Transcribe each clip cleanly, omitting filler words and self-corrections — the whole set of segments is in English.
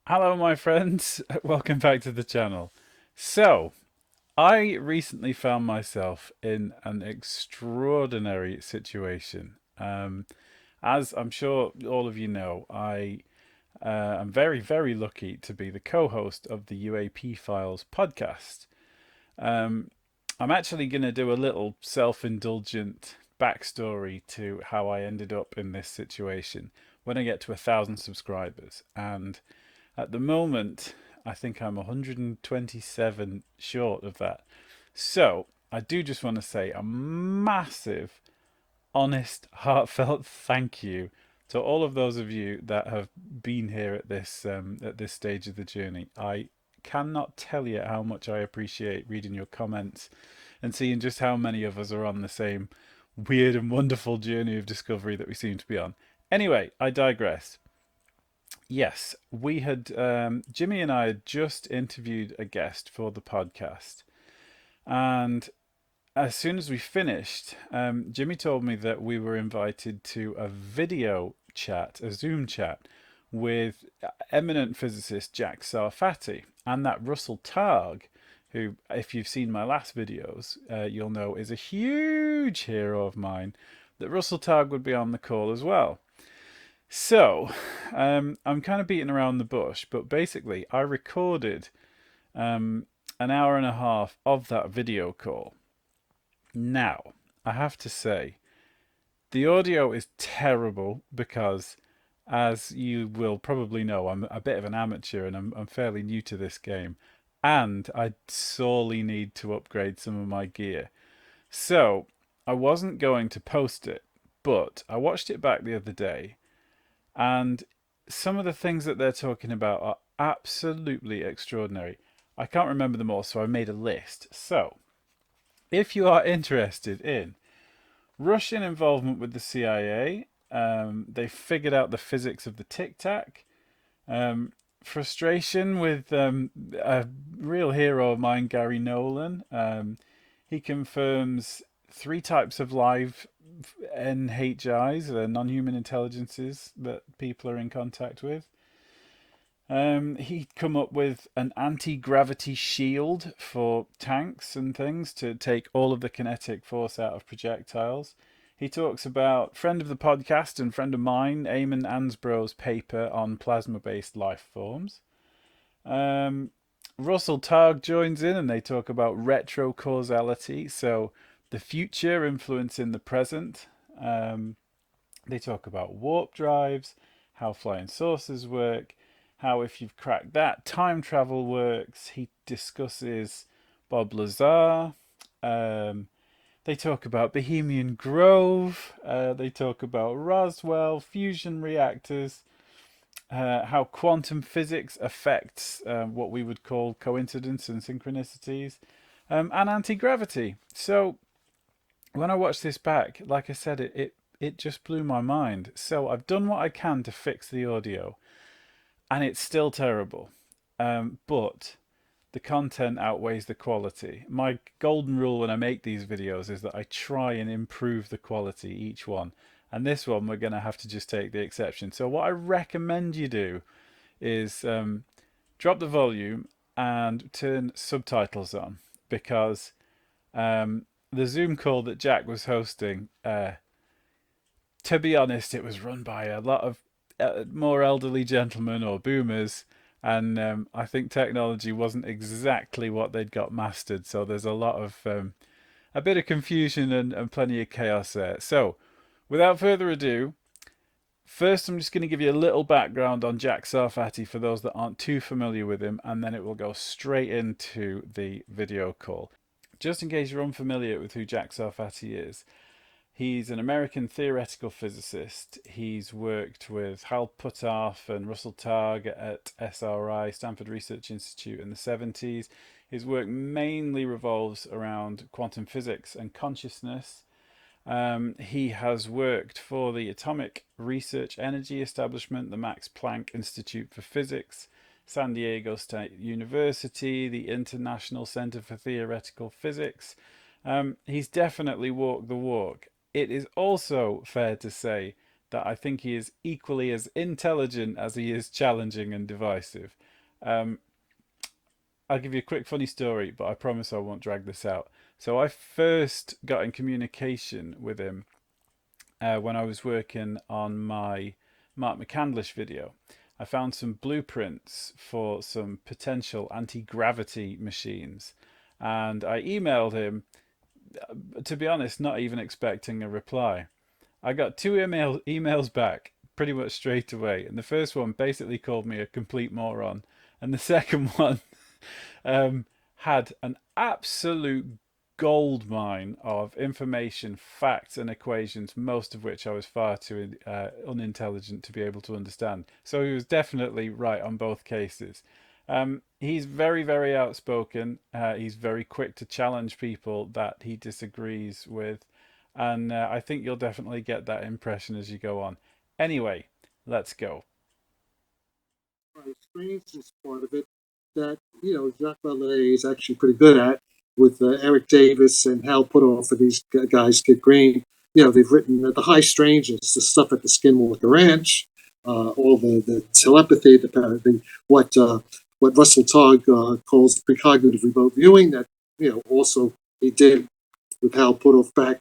Hello, my friends. Welcome back to the channel. So, I recently found myself in an extraordinary situation. As I'm sure all of you know, I am very, very lucky to be the co-host of the UAP Files podcast. Um, I'm actually going to do a little self-indulgent backstory to how I ended up in this situation when I get to 1,000 subscribers. And at the moment, I think I'm 127 short of that. So I do just want to say a massive, honest, heartfelt thank you to all of those of you that have been here at this stage of the journey. I cannot tell you how much I appreciate reading your comments and seeing just how many of us are on the same weird and wonderful journey of discovery that we seem to be on. Anyway, I digress. Yes, we had Jimmy and I had just interviewed a guest for the podcast, and as soon as we finished, Jimmy told me that we were invited to a video chat, a Zoom chat, with eminent physicist Jack Sarfatti and that Russell Targ, who, if you've seen my last videos, you'll know is a huge hero of mine. That Russell Targ would be on the call as well. So, I'm kind of beating around the bush, but basically, I recorded an hour and a half of that video call. Now, I have to say, the audio is terrible because, as you will probably know, I'm a bit of an amateur and I'm fairly new to this game, and I sorely need to upgrade some of my gear. So, I wasn't going to post it, but I watched it back the other day and some of the things that they're talking about are absolutely extraordinary. I can't remember them all, so I made a list. So, if you are interested in Russian involvement with the CIA, they figured out the physics of the Tic Tac, frustration with a real hero of mine, Gary Nolan. He confirms three types of live NHIs, non-human intelligences that people are in contact with. He'd come up with an anti-gravity shield for tanks and things to take all of the kinetic force out of projectiles. He talks about friend of the podcast and friend of mine, Eamon Ansbrough's paper on plasma-based life forms. Um, Russell Targ joins in and they talk about retro causality, so the future influencing the present. They talk about warp drives, how flying saucers work, how if you've cracked that, time travel works. He discusses Bob-Lazar. Um, they talk about Bohemian Grove. They talk about Roswell, fusion reactors, how quantum physics affects what we would call coincidence and synchronicities, and anti-gravity. So when I watched this back, like I said, it just blew my mind. So I've done what I can to fix the audio, and it's still terrible. But the content outweighs the quality. My golden rule when I make these videos is that I try and improve the quality each one. And this one, we're going to have to just take the exception. So what I recommend you do is drop the volume and turn subtitles on because the Zoom call that Jack was hosting, to be honest, it was run by a lot of more elderly gentlemen or boomers, and I think technology wasn't exactly what they'd got mastered. So there's a lot of a bit of confusion and plenty of chaos there. So, without further ado, first I'm just going to give you a little background on Jack Sarfatti for those that aren't too familiar with him, and then it will go straight into the video call. Just in case you're unfamiliar with who Jack Sarfatti is, he's an American theoretical physicist. He's worked with Hal Puthoff and Russell Targ at SRI, Stanford Research Institute, in the 70s. His work mainly revolves around quantum physics and consciousness. He has worked for the Atomic Research Energy Establishment, the Max Planck Institute for Physics, San Diego State University, the International Center for Theoretical Physics. He's definitely walked the walk. It is also fair to say that I think he is equally as intelligent as he is challenging and divisive. Um, I'll give you a quick funny story, but I promise I won't drag this out. So I first got in communication with him when I was working on my Mark McCandlish video. I found some blueprints for some potential anti-gravity machines, and I emailed him, to be honest, not even expecting a reply. I got two emails back pretty much straight away, and the first one basically called me a complete moron, and the second one had an absolute gold mine of information, facts, and equations, most of which I was far too unintelligent to be able to understand. So he was definitely right on both cases. He's very, very outspoken. He's very quick to challenge people that he disagrees with. And I think you'll definitely get that impression as you go on. Anyway, let's go. The strangeness part of it that, Jacques Vallée is actually pretty good at with Eric Davis and Hal Puthoff for these guys, Kid Green. They've written the high strangeness, the stuff at the Skinwalker Ranch, all the telepathy, what Russell Targ calls precognitive remote viewing that, also he did with Hal Puthoff back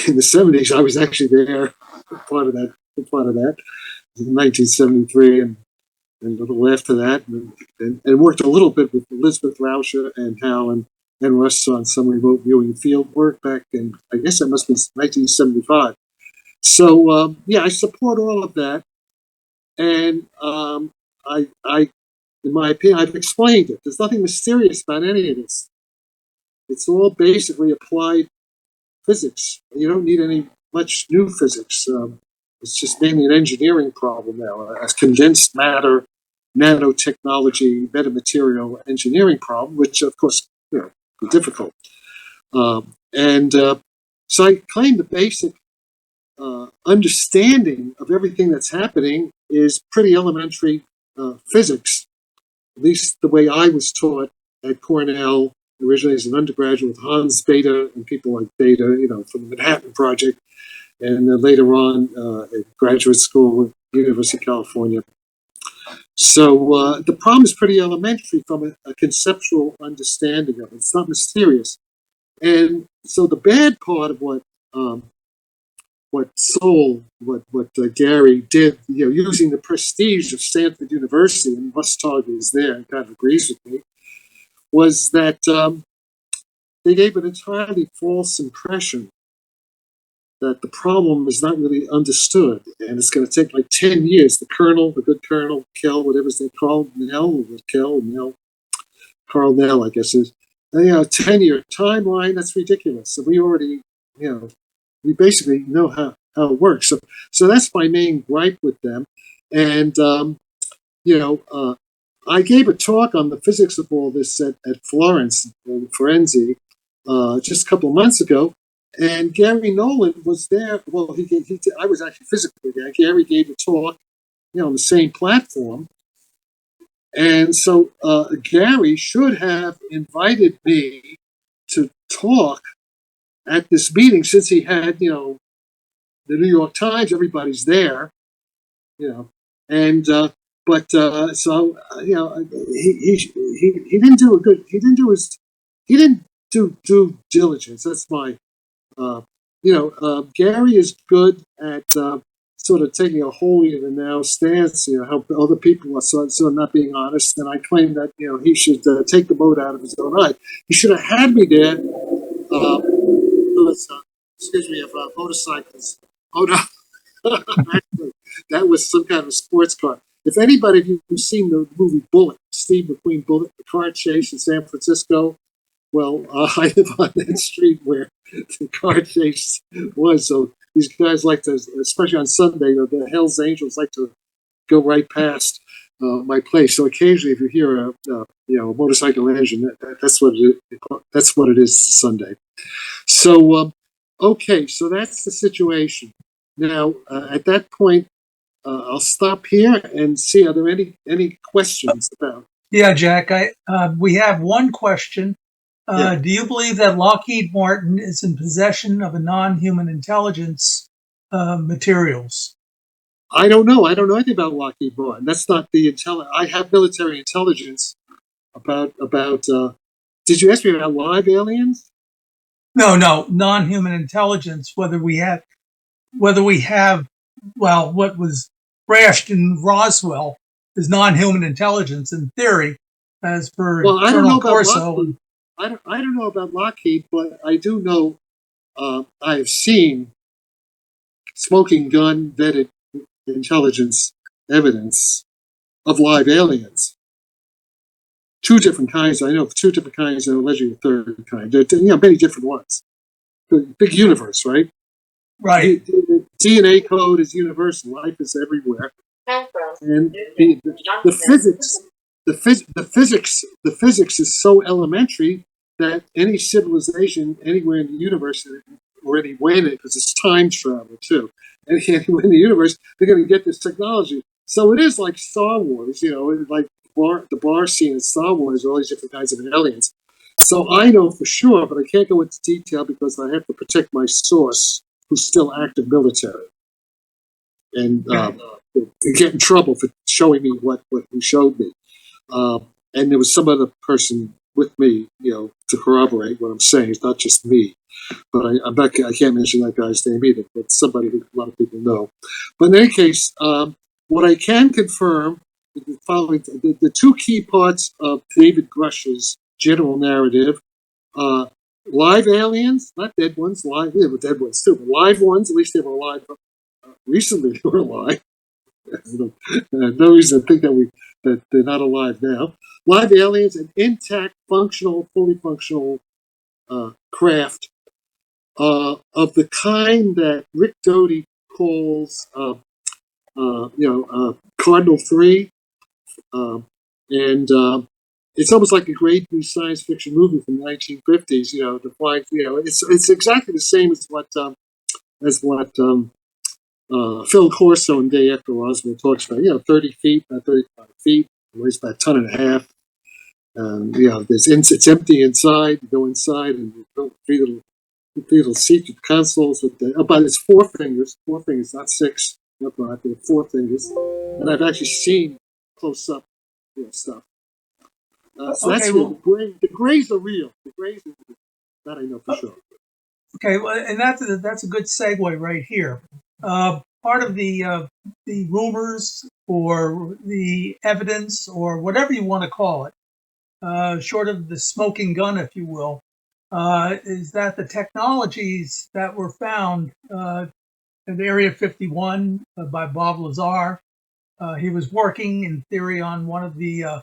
in the 70s. I was actually there, part of that, in 1973 and a little after that, and worked a little bit with Elizabeth Rauscher and Hal and Russ on some remote viewing field work back in, I guess that must be 1975. So, I support all of that. And in my opinion, I've explained it. There's nothing mysterious about any of this. It's all basically applied physics. You don't need any much new physics. It's just mainly an engineering problem now, a condensed matter, nanotechnology, metamaterial engineering problem, which of course, is difficult. So I claim the basic understanding of everything that's happening is pretty elementary physics, at least the way I was taught at Cornell, originally as an undergraduate with Hans Bethe and people like Bethe, from the Manhattan Project, and then later on at graduate school at University of California. So the problem is pretty elementary from a conceptual understanding of it. It's not mysterious. And so the bad part of what Gary did, using the prestige of Stanford University, and Russ Targ is there and kind of agrees with me, was that they gave an entirely false impression that the problem is not really understood, and it's going to take like 10 years. The good Colonel, Kell, whatever they call Nell, Carl Nell, I guess is, 10-year timeline. That's ridiculous. So we already, we basically know how it works. So that's my main gripe with them. And I gave a talk on the physics of all this at Florence, in Firenze, just a couple of months ago. And Gary Nolan was there. Well, I was actually physically there. Gary gave a talk, on the same platform. And so Gary should have invited me to talk at this meeting, since he had, the New York Times, everybody's there, and he didn't do a good, he didn't do due diligence. That's my, Gary is good at sort of taking a holier-than-thou stance, how other people are sort of not being honest, and I claim that, he should take the boat out of his own eye. He should have had me there. Excuse me, of motorcycles. Oh no, actually, that was some kind of sports car. If anybody of you have seen the movie Bullet, Steve McQueen Bullet, the car chase in San Francisco, well, I live on that street where the car chase was. So these guys like to, especially on Sunday, the Hells Angels like to go right past my place. So occasionally, if you hear a motorcycle engine, that's what it is Sunday. So okay, so that's the situation. Now at that point, I'll stop here and see, are there any questions about? Yeah, Jack. We have one question. Do you believe that Lockheed Martin is in possession of a non-human intelligence materials? I don't know. I don't know anything about Lockheed Martin. That's not the intel. I have military intelligence about. Did you ask me about live aliens? No, non-human intelligence. Whether we have, well, what was crashed in Roswell is non-human intelligence in theory, as per Well, I don't know Colonel about Corso. Lockheed. I don't know about Lockheed, but I do know. I have seen smoking gun vetted intelligence evidence of live aliens. Two different kinds. I know of two different kinds, and allegedly a third kind. There are many different ones. Big universe, right? Right. The DNA code is universal. Life is everywhere, and the physics, the physics is so elementary that any civilization anywhere in the universe, or anywhere in it, because it's time travel too, anywhere in the universe, they're going to get this technology. So it is like Star Wars, like the bar scene in Star Wars, all these different kinds of aliens. So I know for sure, but I can't go into detail because I have to protect my source, who's still active military, and get in trouble for showing me what he showed me. And there was some other person with me, to corroborate what I'm saying. It's not just me, but I can't mention that guy's name either. But somebody who a lot of people know. But in any case, what I can confirm, the two key parts of David Grush's general narrative: live aliens, not dead ones. Live, yeah, but dead ones too. But live ones, at least they were alive. Recently, they were alive. No reason to think that they're not alive now. Live aliens, an intact, fully functional craft of the kind that Rick Doty calls, Cardinal 3, and it's almost like a great new science fiction movie from the 1950s. To find, it's exactly the same as what Phil Corso in Day After Roswell talks about. 30 feet, about 35 feet, weighs about a ton and a half. It's empty inside. You go inside and you build three little seated consoles but it's four fingers, not six, not five. They're 4 fingers, and I've actually seen close up stuff. So Okay, that's real. The grays are real. The grays are real. That I know for sure. Okay, well, and that's a good segue right here. Part of the rumors or the evidence or whatever you want to call it, short of the smoking gun, if you will, is that the technologies that were found at Area 51 by Bob-Lazar, he was working in theory on one of the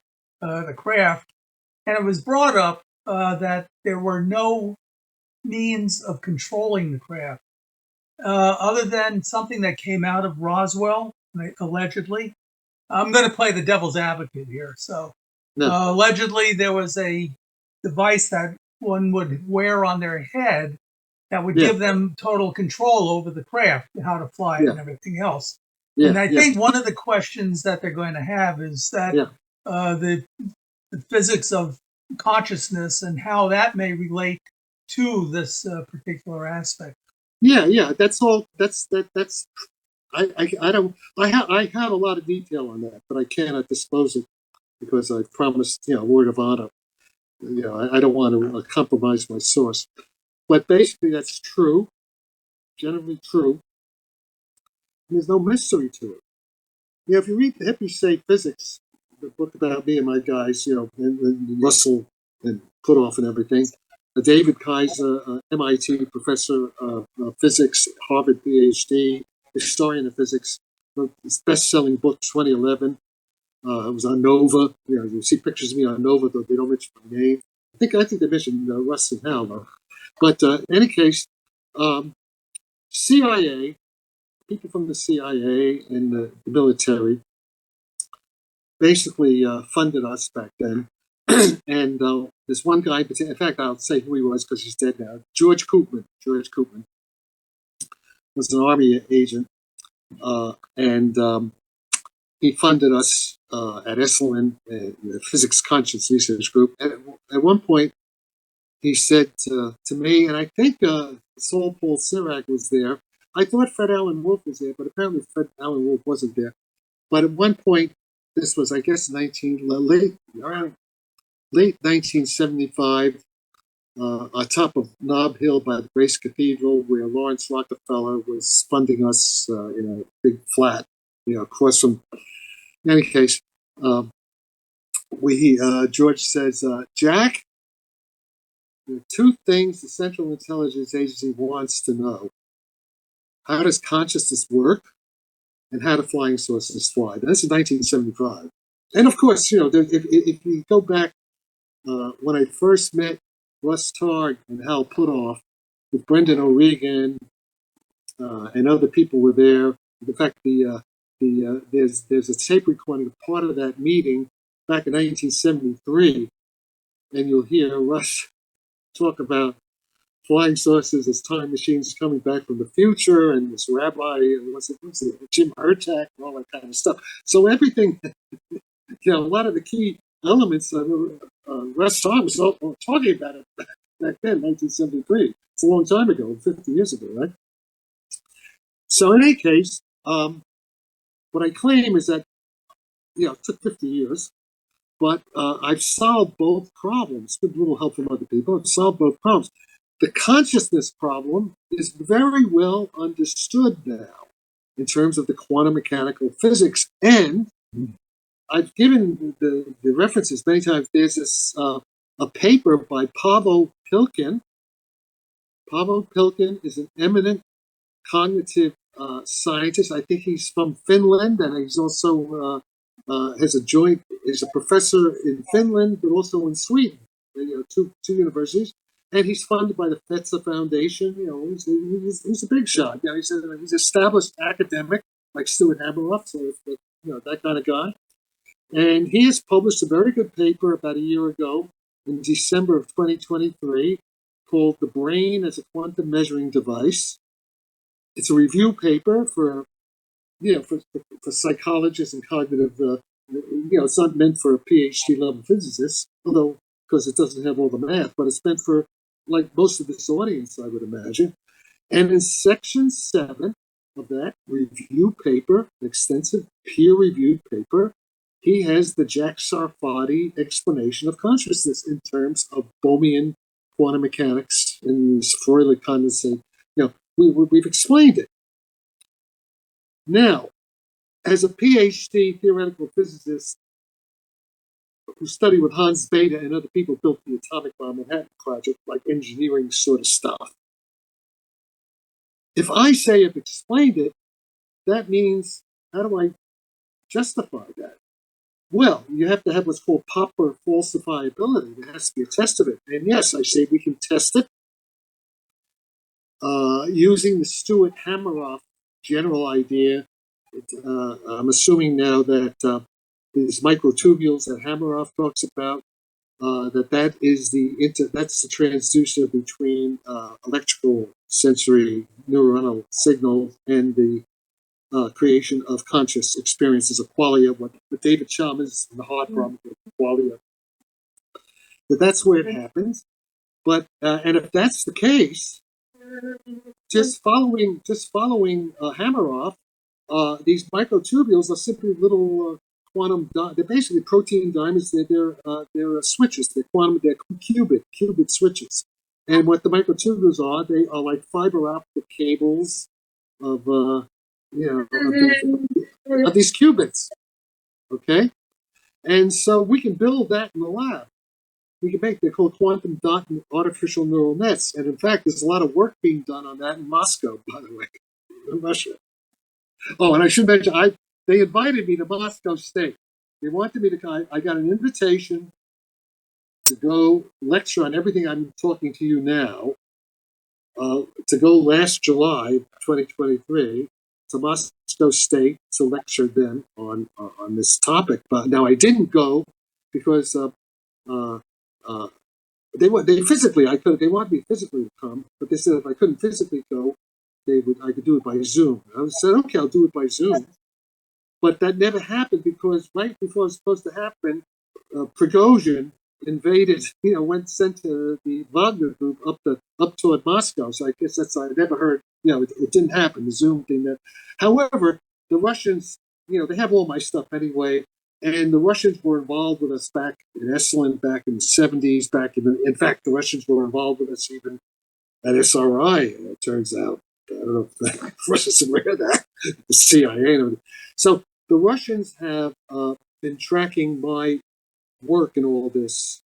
craft, and it was brought up that there were no means of controlling the craft other than something that came out of Roswell, allegedly. I'm going to play the devil's advocate here. So No. allegedly there was a device that one would wear on their head that would give them total control over the craft, how to fly it and everything else. And I think one of the questions that they're going to have is that the physics of consciousnse and how that may relate to this particular aspect. Yeah. That's all. That's. I don't. I have a lot of detail on that, but I cannot disclose it because I promised, word of honor. I don't want to compromise my source. But basically, that's true. Generally true. There's no mystery to it. If you read the Hippie Say Physics, the book about me and my guys, and Russell and Putoff and everything, David Kaiser, MIT professor of physics, Harvard PhD, historian of physics, wrote his best-selling book, 2011. It was on Nova. You see pictures of me on Nova, though they don't mention my name. I think they mentioned Russ and Hal, though. But in any case, CIA, people from the CIA and the military basically funded us back then. And there's one guy, in fact, I'll say who he was because he's dead now. George Koopman. George Koopman was an Army agent, and he funded us at Esalen, the Physics Conscience Research Group. And at one point, he said to me, and I think Saul Paul Sirac was there. I thought Fred Allen Wolf was there, but apparently Fred Allen Wolf wasn't there. But at one point, this was, I guess, late 1975, on top of Nob Hill by the Grace Cathedral, where Lawrence Rockefeller was funding us in a big flat, across from. In any case, George says, Jack, there are two things the Central Intelligence Agency wants to know: how does consciousness work, and how do flying saucers fly? That's in 1975. And of course, if you go back, when I first met Russ Targ and Hal Putoff with Brendan O'Regan and other people were there. In fact, there's a tape recording of part of that meeting back in 1973, and you'll hear Russ talk about flying saucers as time machines coming back from the future, and this rabbi, what's it, Jim Hurtak, and all that kind of stuff. So everything, a lot of the key elements, Russ Targ was talking about it back then, 1973. It's a long time ago, 50 years ago, right? So in any case, what I claim is that, it took 50 years, but I've solved both problems with a little help from other people. I've solved both problems. The consciousness problem is very well understood now in terms of the quantum mechanical physics. And I've given the references many times. There's this a paper by Paavo Pilkin. Paavo Pilkin is an eminent cognitive scientist. I think he's from Finland, and he's also he's a professor in Finland, but also in Sweden. Two universities. And he's funded by the Fetzer Foundation. He's a big shot. He's an established academic like Stuart Hameroff, so that kind of guy. And he has published a very good paper about a year ago in December of 2023 called "The Brain as a Quantum Measuring Device." It's a review paper for psychologists and cognitive. It's not meant for a PhD level physicist, although because it doesn't have all the math, but it's meant for like most of this audience, I would imagine. And in section 7 of that review paper, extensive peer-reviewed paper, he has the Jack Sarfatti explanation of consciousness in terms of Bohmian quantum mechanics and Freud condensate. We've explained it. Now, as a PhD theoretical physicist who studied with Hans Bethe and other people, built the atomic bomb Manhattan Project, like engineering sort of stuff. If I say I've explained it, that means, how do I justify that? Well, you have to have what's called proper falsifiability. There has to be a test of it. And yes, I say we can test it using the Stuart Hameroff general idea. I'm assuming now that these microtubules that Hameroff talks about, that is that's the transducer between electrical sensory neuronal signal and the creation of conscious experiences of qualia, what David Chalmers in the hard problem of qualia. That's where it happens. But and if that's the case, just following Hameroff, these microtubules are simply little quantum. They're basically protein diamonds. They're switches. They're qubit switches. And what the microtubules are, they are like fiber optic cables of these qubits. Okay, and so we can build that in the lab. We can they're called quantum dot and artificial neural nets. And in fact, there's a lot of work being done on that in Moscow, by the way, in Russia. Oh, and I should mention, they invited me to Moscow State. They wanted me to. I got an invitation to go lecture on everything I'm talking to you now. To go last July 2023 to Moscow State to lecture then on this topic. But now I didn't go because they physically they wanted me physically to come, but they said if I couldn't physically go, I could do it by Zoom. I said, okay, I'll do it by Zoom. But that never happened because right before it was supposed to happen, Prigozhin invaded, sent the Wagner group up toward Moscow. So I guess I never heard, it didn't happen, the Zoom thing. However, the Russians, they have all my stuff anyway. And the Russians were involved with us back in Esalen, back in the 70s, in fact, the Russians were involved with us even at SRI, it turns out. I don't know if the Russians are aware of that, the CIA. So the Russians have been tracking my work in all this,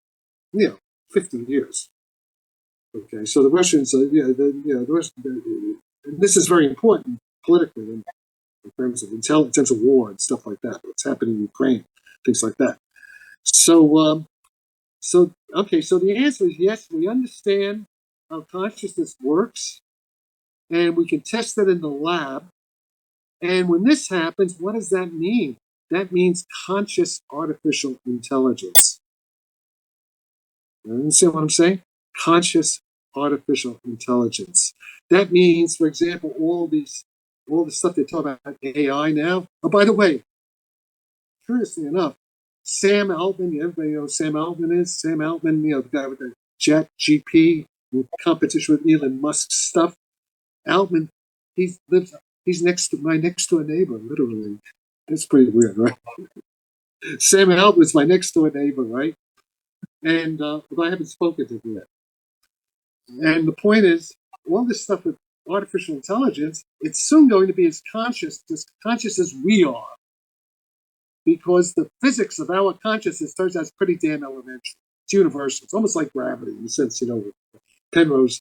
15 years. Okay, so the Russians, the Russians, this is very important politically in terms of intelligence, in terms of war and stuff like that. What's happening in Ukraine, things like that. So, so the answer is yes. We understand how consciousness works, and we can test it in the lab. And when this happens, what does that mean? That means conscious artificial intelligence. You understand what I'm saying? Conscious artificial intelligence. That means, for example, all the stuff they talk about AI now. Oh, by the way, curiously enough, Sam Altman, everybody knows who Sam Altman is. Sam Altman, the guy with the Jet GP competition with Elon Musk stuff. Altman, he's my next door neighbor, literally. That's pretty weird, right? Sam Altman's my next door neighbor, right? And but I haven't spoken to him yet. And the point is, all this stuff with artificial intelligence, it's soon going to be as conscious as we are. Because the physics of our consciousness turns out it's pretty damn elementary. It's universal. It's almost like gravity in the sense, Penrose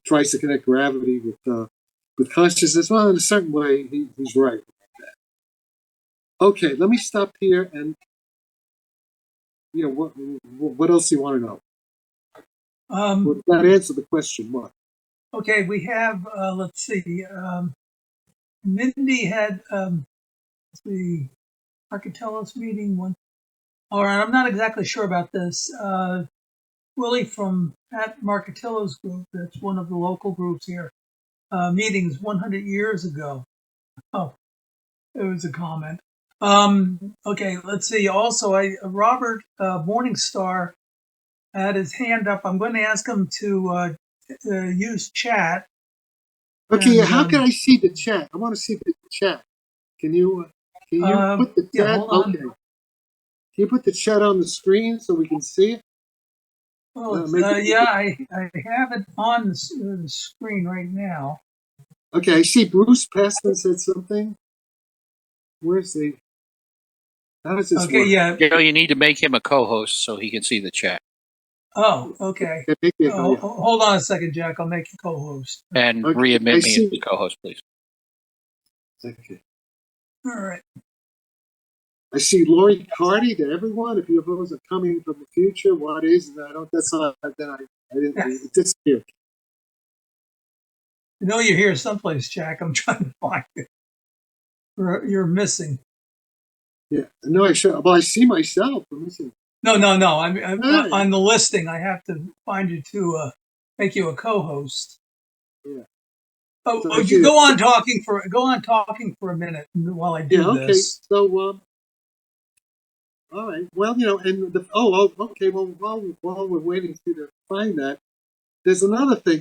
tries to connect gravity with consciousness. Well, in a certain way, he's right. Okay, let me stop here and what else do you want to know? Would that answer the question? What? Okay, we have let's see. Mindy had the Architelos meeting one. All right, I'm not exactly sure about this. Willie from Pat Marcatello's group, that's one of the local groups here, meetings 100 years ago. Oh, it was a comment. Okay, let's see. Also, Robert Morningstar had his hand up. I'm going to ask him to use chat. Okay, and, how can I see the chat? I want to see the chat. Can you put the chat? Yeah, hold on. Okay. Can you put the chat on the screen so we can see it? Well, I have it on the screen right now. Okay, I see Bruce Passman said something. Where's the? How does this work? Yeah. You need to make him a co-host so he can see the chat. Oh, okay. Hold on a second, Jack. I'll make you co-host. And readmit me as co-host, please. Okay. All right. I see Lori Carty to everyone. If UFOs are coming from the future, what is? I don't. That's not. Then I didn't. It disappeared. I know you're here someplace, Jack. I'm trying to find you. You're missing. Yeah. No, I should. Well, I see myself. I'm missing. No. I'm on the listing. I have to find you to make you a co-host. Yeah. Oh, you go on talking for a minute while I do this. So, all right. Well, and okay. Well, while we're waiting for you to find that, there's another thing.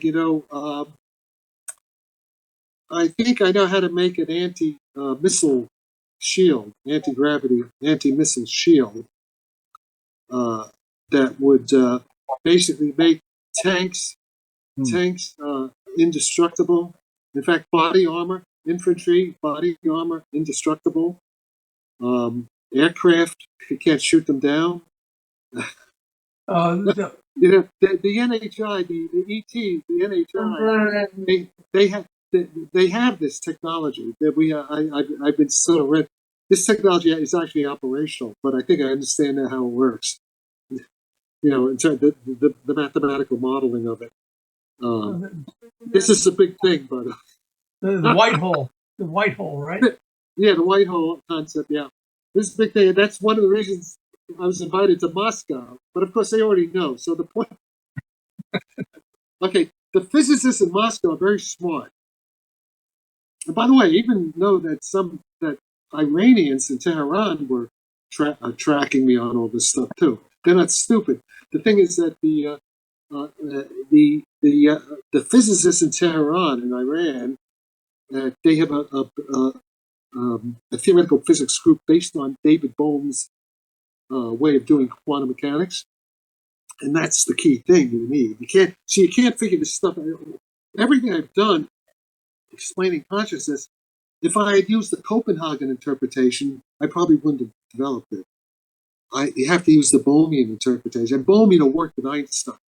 I think I know how to make an anti-missile shield, anti-gravity, anti-missile shield that would basically make tanks indestructible. In fact, body armor, infantry, body armor, indestructible. Aircraft, you can't shoot them down. The NHI, the ET, the NHI, they have this technology that I've been sort of read. This technology is actually operational, but I think I understand now how it works. In terms of the mathematical modeling of it. This is a big thing, but the white hole, right? Yeah, the white hole concept. Yeah, this is a big thing, and that's one of the reasons I was invited to Moscow. But of course, they already know. So the point. Okay, the physicists in Moscow are very smart. And by the way, even know that Iranians in Tehran were tracking me on all this stuff too. They're not stupid. The thing is that the physicists in Tehran in Iran, they have a theoretical physics group based on David Bohm's way of doing quantum mechanics, and that's the key thing you need. You can't figure this stuff out. Everything I've done explaining consciousness, if I had used the Copenhagen interpretation, I probably wouldn't have developed it. You have to use the Bohmian interpretation. And Bohm, worked with Einstein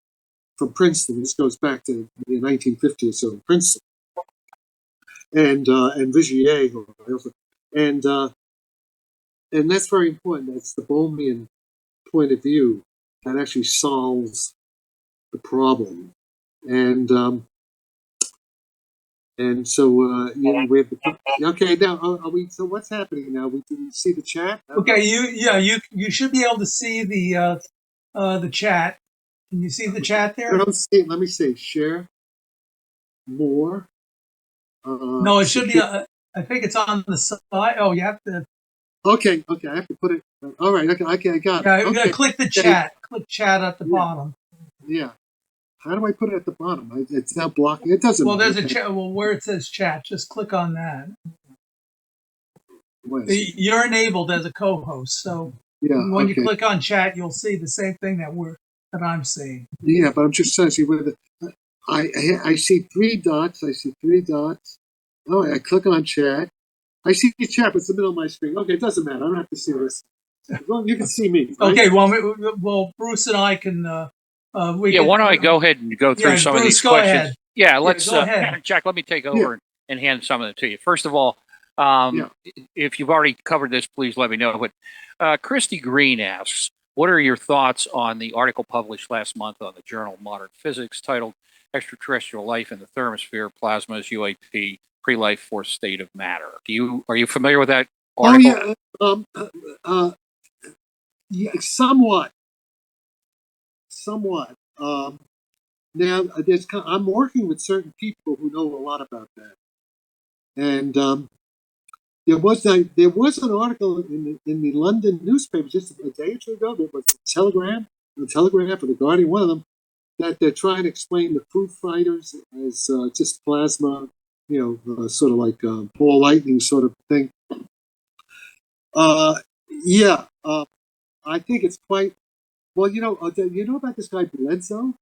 from Princeton. This goes back to the 1950s or so in Princeton. And Vigier, and that's very important. That's the Bohmian point of view that actually solves the problem. And so we have okay now. Are we? So what's happening now? We can see the chat. Okay, you should be able to see the chat. Can you see the chat there? I don't see it. Let me see. Share more. No, it should be. I think it's on the side. Oh, you have to. Okay. I have to put it. All right. Okay. I got it. Yeah, you okay. gotta click the chat. Click chat at the bottom. Yeah. How do I put it at the bottom? It's now blocking. It doesn't. Well, there's a chat. Well, where it says chat, just click on that. You're enabled as a co-host, so when you click on chat, you'll see the same thing that I'm seeing. Yeah, but I'm just trying to see where I see 3 dots. I see 3 dots. Oh, I click on chat. I see the chat, but it's the middle of my screen. Okay, it doesn't matter. I don't have to see this. Well, you can see me. Right? Okay. Well, Bruce and I can. Why don't I go ahead and go through some of these questions? Ahead. Yeah, let's. Go ahead. Jack, let me take over and hand some of them to you. First of all, if you've already covered this, please let me know. But Christy Green asks, what are your thoughts on the article published last month on the journal Modern Physics titled Extraterrestrial Life in the Thermosphere, Plasmas, UAP, Pre-Life Force State of Matter? Are you familiar with that article? Oh, yeah. Somewhat. Now, I'm working with certain people who know a lot about that, and there was an article in the London newspaper just a day or two ago. There was the Telegraph or the Guardian, one of them, that they're trying to explain the Foo Fighters as just plasma, sort of like ball lightning sort of thing. I think it's quite. Well, you know about this guy Bledsoe?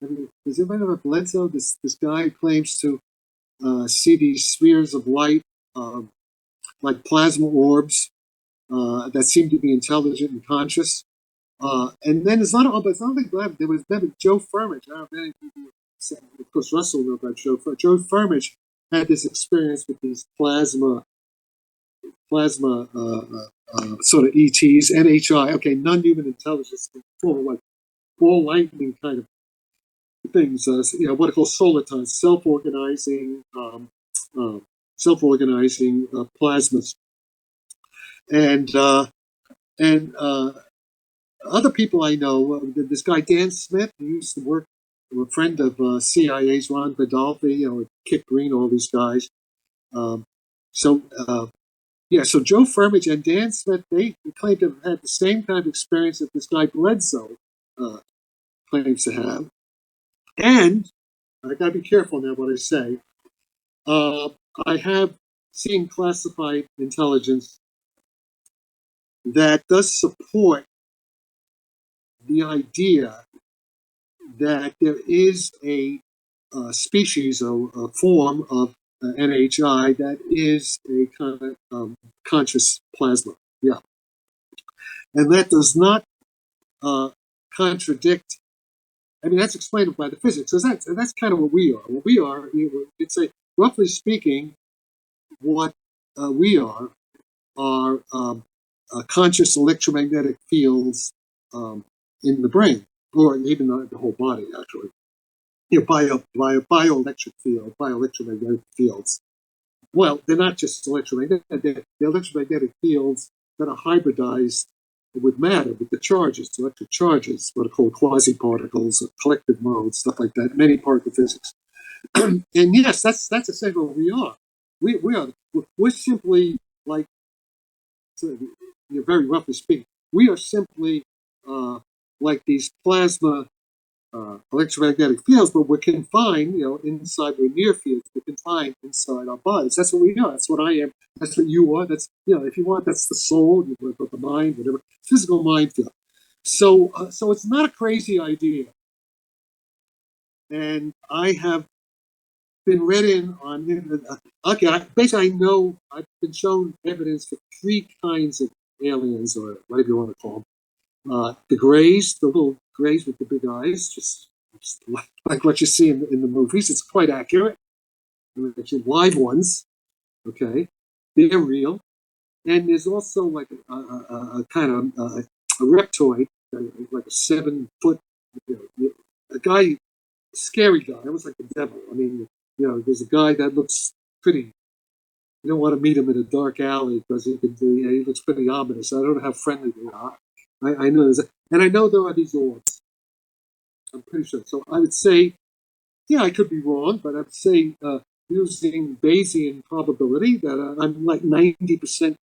Does anybody know about Bledsoe? This guy claims to see these spheres of light, like plasma orbs, that seem to be intelligent and conscious. And then it's not only Blab. There was Joe Firmage. I don't know if any of course, Russell knew about Joe. Joe Firmage had this experience with these plasma sort of ETs, NHI, non-human intelligence, form of like ball lightning kind of things, what are called solitons, self-organizing plasmas, and other people I know. This guy Dan Smith, who used to work, a friend of CIA's Ron Badolfi, Kip Green, all these guys. So Joe Firmage and Dan Smith, they claim to have had the same kind of experience that this guy Bledsoe claims to have. And I got to be careful now what I say. I have seen classified intelligence that does support the idea that there is a species, a form of NHI that is a kind of conscious plasma. Yeah. And that does not contradict. I mean, that's explained by the physics. So that's kind of what we are. What we are, it's roughly speaking, what we are conscious electromagnetic fields in the brain, or even the whole body, actually. Bioelectric field, bioelectromagnetic fields. Well, they're not just electromagnetic; they're electromagnetic fields that are hybridized with matter, with the charges, electric charges, what are called quasi-particles, collective modes, stuff like that, many particle physics. And yes, that's essentially what we are. We're simply like, very roughly speaking, we are simply like these plasma electromagnetic fields, but we're confined, inside the near fields. We're confined inside our bodies. That's what we are. That's what I am. That's what you are. That's, if you want, that's the soul, the mind, whatever. Physical mind field. So it's not a crazy idea. And I have been read in on. Basically, I know I've been shown evidence for three kinds of aliens, or whatever you want to call them. The grays, the little grays with the big eyes, just like what you see in the movies. It's quite accurate. I mean, actually, live ones, okay, they're real. And there's also like a kind of a reptoid, like a 7 foot, a guy, scary guy. It was like the devil. I mean, there's a guy that looks pretty. You don't want to meet him in a dark alley because he looks pretty ominous. I don't know how friendly they are. I know and I know there are these orbs. I'm pretty sure. So I would say, yeah, I could be wrong, but I'd say using Bayesian probability that I'm like 90%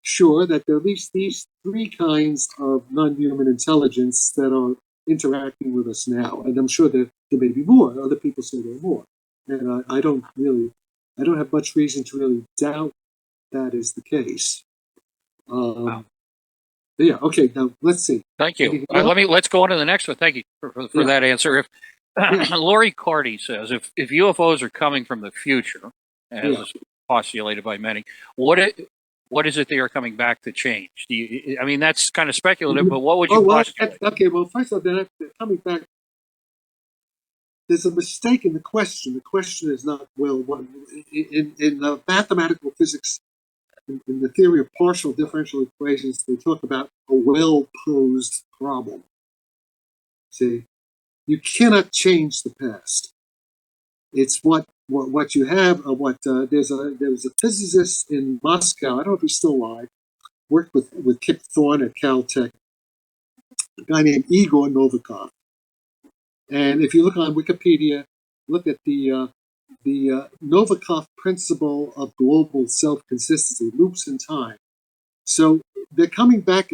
sure that there are at least these three kinds of non-human intelligence that are interacting with us now. And I'm sure that there may be more. Other people say there are more. And I don't have much reason to really doubt that is the case. Wow. Yeah. Okay. Now let's see. Thank you. Let's go on to the next one. Thank you for that answer. If Lori Carty says if UFOs are coming from the future, as is postulated by many, what is it they are coming back to change? I mean, that's kind of speculative, but what would you postulate? Okay. Well, first of all, they're coming back. There's a mistake in the question. The question is not in mathematical physics. In the theory of partial differential equations, they talk about a well-posed problem. See, you cannot change the past. It's what you have. There was a physicist in Moscow. I don't know if he's still alive. Worked with Kip Thorne at Caltech. A guy named Igor Novikov. And if you look on Wikipedia, look at the Novikov principle of global self-consistency, loops in time. So they're coming back,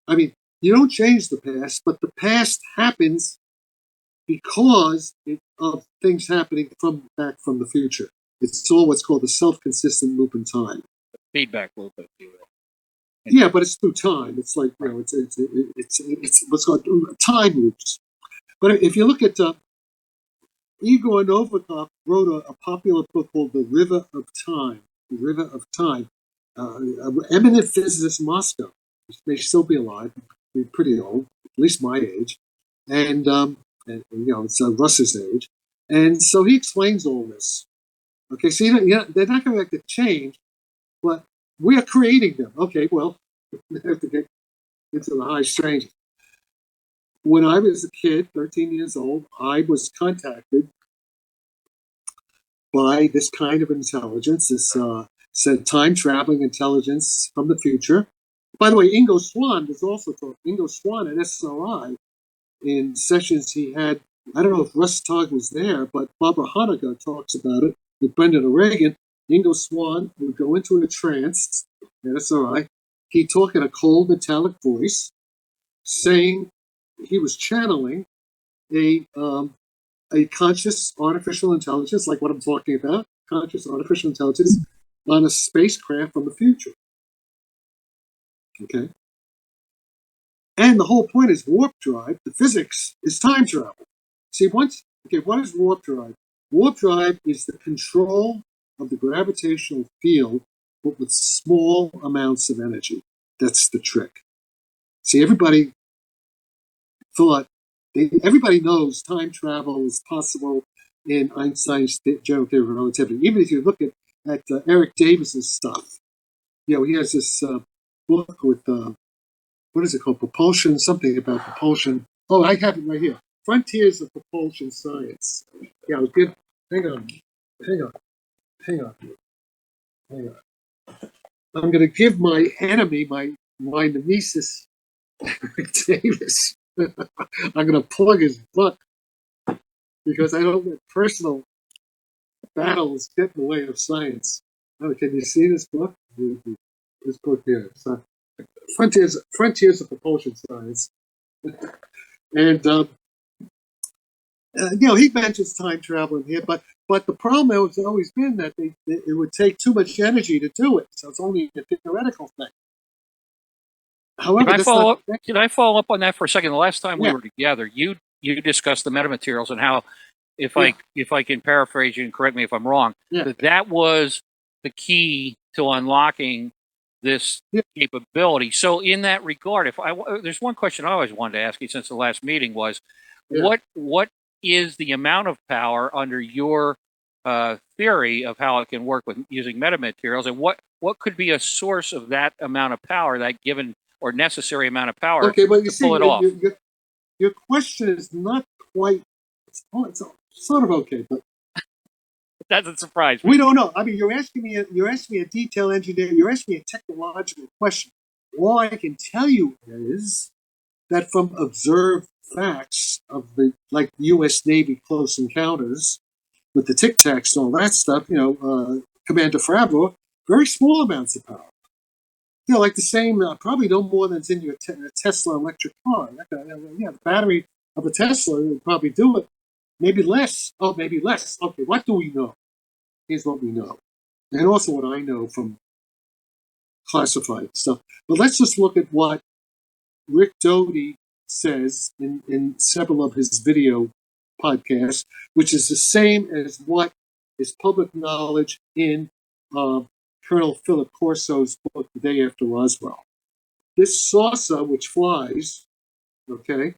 I mean, you don't change the past, but the past happens because of things happening back from the future. It's all what's called the self-consistent loop in time. Feedback loop, if you will. Yeah, but it's through time. It's like it's what's called time loops. But if you look at Igor Novikov wrote a popular book called The River of Time. The River of Time. An eminent physicist in Moscow. He may still be alive. He's pretty old, at least my age. And it's Russ's age. And so he explains all this. Okay, so they're not going to change, but we are creating them. Okay, well, we have to get into the high strange. When I was a kid, 13 years old, I was contacted by this kind of intelligence, this said time-traveling intelligence from the future. By the way, Ingo Swann was also talking. Ingo Swann at SRI, in sessions he had, I don't know if Russ Targ was there, but Barbara Honecker talks about it with Brendan O'Regan. Ingo Swann would go into a trance at SRI. He'd talk in a cold, metallic voice, saying he was channeling a conscious artificial intelligence, like what I'm talking about, conscious artificial intelligence on a spacecraft from the future. Okay? And the whole point is warp drive. The physics is time travel. See, what is warp drive? Warp drive is the control of the gravitational field, but with small amounts of energy. That's the trick. See, everybody knows time travel is possible in Einstein's general theory of relativity. Even if you look at Eric Davis's stuff, he has this book with what is it called? Propulsion, something about propulsion. Oh, I have it right here. Frontiers of Propulsion Science. Yeah, I was good. Hang on. I'm going to give my enemy, my nemesis, Eric Davis. I'm going to plug his book because I don't let personal battles get in the way of science. Oh, can you see this book? This book here. Frontiers of Propulsion Science. And he mentions time travel in here, but the problem has always been that it would take too much energy to do it, so it's only a theoretical thing. However, Can I follow up on that for a second? The last time we Yeah. were together, you discussed the metamaterials and how, if Yeah. I can paraphrase you and correct me if I'm wrong, Yeah. that was the key to unlocking this capability. So in that regard, there's one question I always wanted to ask you since the last meeting was, Yeah. what is the amount of power under your theory of how it can work with using metamaterials, and what could be a source of that amount of power, that given or necessary amount of power Okay, but you to see, pull it off? your question is not quite. It's sort of okay, but That doesn't surprise me. we don't know. I mean, you're asking me a detail engineer. You're asking me a technological question. All I can tell you is that from observed facts of the U.S. Navy close encounters with the Tic-Tacs and all that stuff, Commander Fravor, very small amounts of power. Like the same, probably no more than's in your Tesla electric car. The battery of a Tesla would probably do it. Maybe less. Oh, maybe less. Okay, what do we know? Here's what we know. And also what I know from classified stuff. But let's just look at what Rick Doty says in several of his video podcasts, which is the same as what is public knowledge in Colonel Philip Corso's book, The Day After Roswell. This saucer, which flies, okay,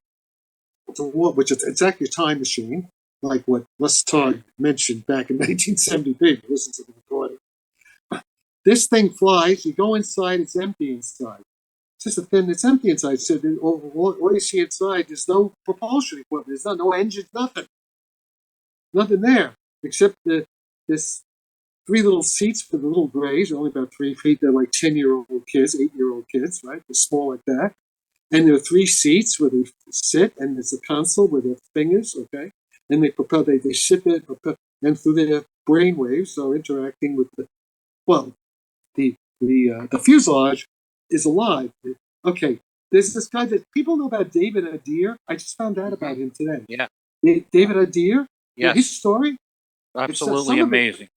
which it's actually a time machine, like what Les Targ mentioned back in 1973. Listen to the recording. This thing flies, you go inside, it's empty inside. It's just it's empty inside. So all you see inside, there's no propulsion equipment, there's no engines, nothing. Nothing there, except this 3 little seats for the little grays, only about 3 feet. They're like 10-year-old kids, 8-year-old kids, right? They're small like that. And there are 3 seats where they sit, and there's a console with their fingers, okay? And they propel, they sit there, and through their brain waves are interacting with the fuselage is alive. Okay, there's this guy that people know about, David Adair. I just found out about him today. Yeah. David Adair? Yes. His story? Absolutely amazing.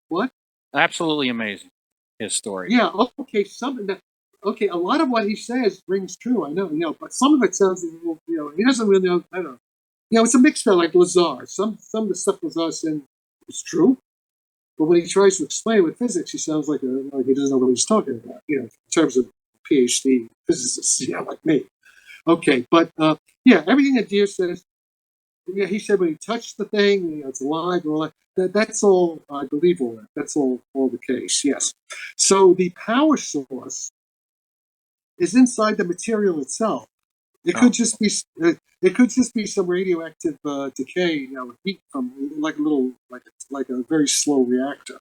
What? Absolutely amazing. His story. Yeah, okay, a lot of what he says rings true, I know, but some of it sounds, he doesn't really know, I don't know. It's a mixed bag, like Lazar. Some of the stuff Lazar said is true, but when he tries to explain it with physics, he sounds like he doesn't know what he's talking about, in terms of PhD physicists, like me. Okay, but everything that Deere says, he said when he touched the thing, it's alive and all that. That's all, I believe all that. That's all the case, yes. So the power source is inside the material itself. It could just be some radioactive decay, heat from like a very slow reactor.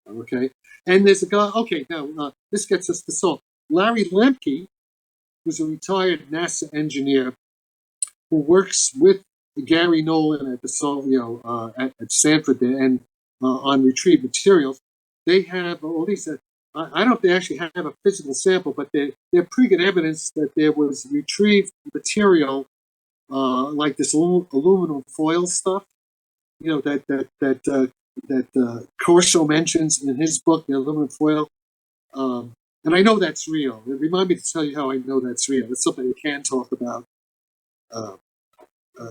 Okay, and there's a guy. Okay, now this gets us to solve. Larry Lemke, who's a retired NASA engineer who works with Gary Nolan at the at Stanford there, and on retrieved materials. They have, or at least I don't know if they actually have a physical sample, but they're pretty good evidence that there was retrieved material like this aluminum foil stuff, that Corso mentions in his book, the aluminum foil. And I know that's real. Remind me to tell you how I know that's real. It's something we can talk about.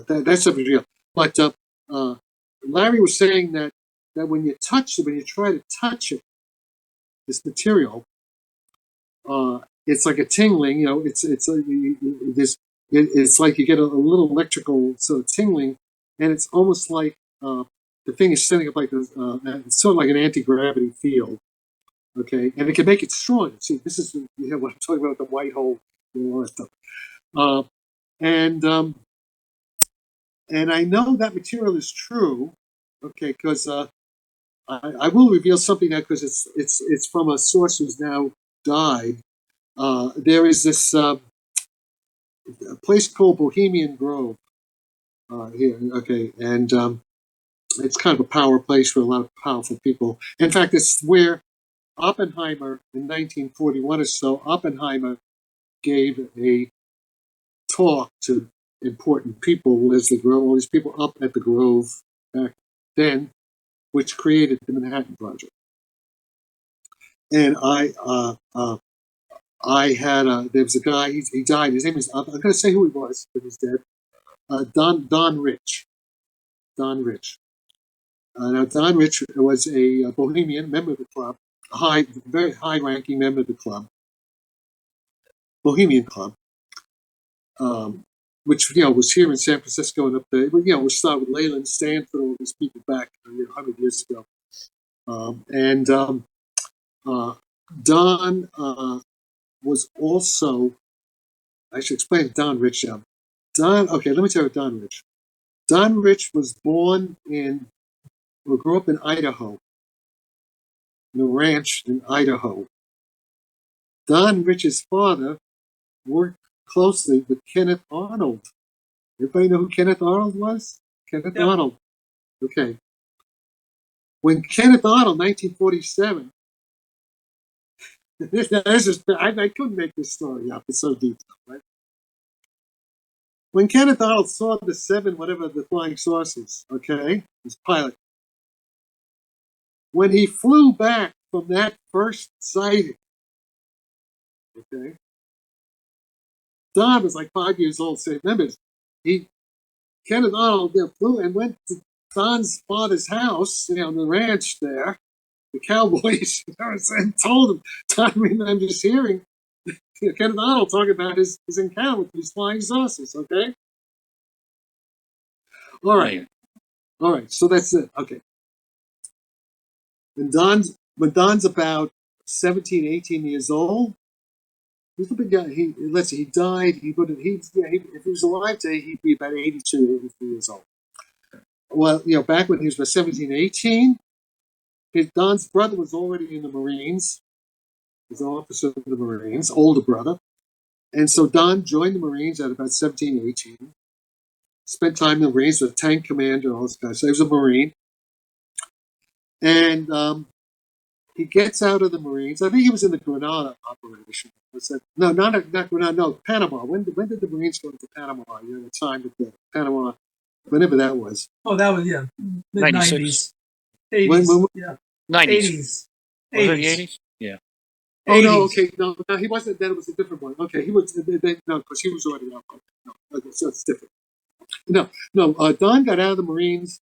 That's something real. But Larry was saying that when you try to touch it, this material, it's like a tingling. It's like you get a little electrical sort of tingling, and it's almost like the thing is setting up like it's sort of like an anti-gravity field. Okay, and it can make it stronger. See, this is what I'm talking about, the white hole and all that stuff. And I know that material is true. Okay, because I will reveal something now, because it's from a source who's now died. There is this a place called Bohemian Grove here. Okay, and it's kind of a power place for a lot of powerful people. In fact, it's where Oppenheimer, in 1941 or so, Oppenheimer gave a talk to important people as the Grove, all these people up at the Grove back then, which created the Manhattan Project. And I had there was a guy, he died. His name is, I'm going to say who he was, but he's dead. Don Rich. Don Rich. Now, Don Rich was a Bohemian member of the club, a very high-ranking member of the club, Bohemian Club, which was here in San Francisco and up there. But we started with Leyland Stanford, all these people back 100 years ago, Don was also. I should explain Don Rich now. Okay, let me tell you Don Rich. Don Rich was born grew up in Idaho, in a ranch in Idaho. Don Rich's father worked closely with Kenneth Arnold. Everybody know who Kenneth Arnold was? Kenneth Arnold. Okay. When Kenneth Arnold, 1947, I couldn't make this story up. It's so detailed, right? When Kenneth Arnold saw the the flying saucers, okay, his pilot, when he flew back from that first sighting, okay, Don was like 5 years old. So remember, Kenneth Arnold flew and went to Don's father's house, on the ranch there, the Cowboys, and told him, Don remembers hearing Kenneth Arnold talking about his encounter with these flying saucers, okay? All right. So that's it. Okay. When Don's about 17, 18 years old, he's a big guy. He died. If he was alive today, he'd be about 82, 83 years old. Well, back when he was about 17, 18, Don's brother was already in the Marines. He's an officer of the Marines, older brother. And so Don joined the Marines at about 17, 18. Spent time in the Marines, was a tank commander, all this guys. So he was a Marine. And he gets out of the Marines. I think he was in the Grenada operation. No, not Grenada. No, Panama. When did the Marines go into Panama? The time with the Panama, whenever that was. Oh, that was mid-90s, 80s, yeah, 90s. 80s. Was it the 80s? Yeah. Oh no, okay, no, he wasn't. Then it was a different one. Okay, he was no, because he was already out. No, okay, so it's different. No. Don got out of the Marines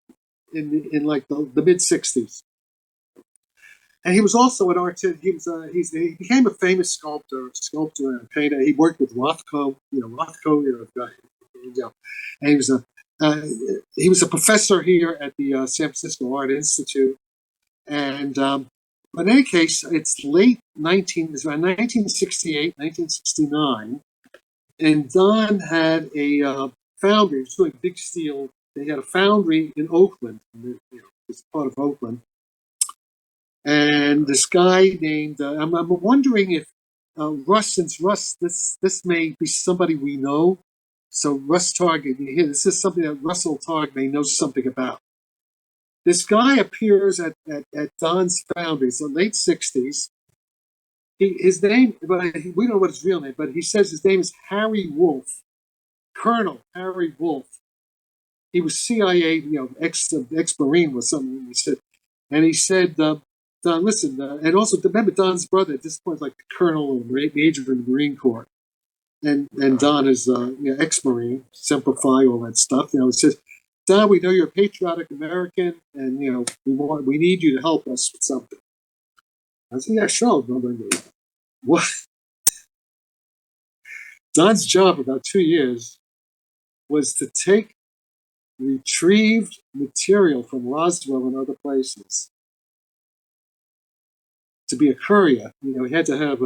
in like the mid '60s. And he was also an artist. He became a famous sculptor and painter. He worked with Rothko, and he was a professor here at the San Francisco Art Institute. And in any case, it's around 1968, 1969, and Don had a foundry. It was doing big steel. They had a foundry in Oakland. It's part of Oakland. And this guy named, I'm wondering if since Russ, this may be somebody we know. So Russ Targ, this is something that Russell Targ may know something about. This guy appears at Don's foundry. It's the late 60s. His name, but we don't know what his real name, but he says his name is Harry Wolf, Colonel Harry Wolf. He was CIA, ex-Marine or something. He said, Don, listen, and also remember Don's brother at this point, like the colonel or major in the Marine Corps, and Don is ex-Marine, Semper Fi, all that stuff. It says, Don, we know you're a patriotic American, and we need you to help us with something. I said, yeah, sure. What? Don's job about 2 years was to take retrieved material from Roswell and other places. To be a courier, he had to have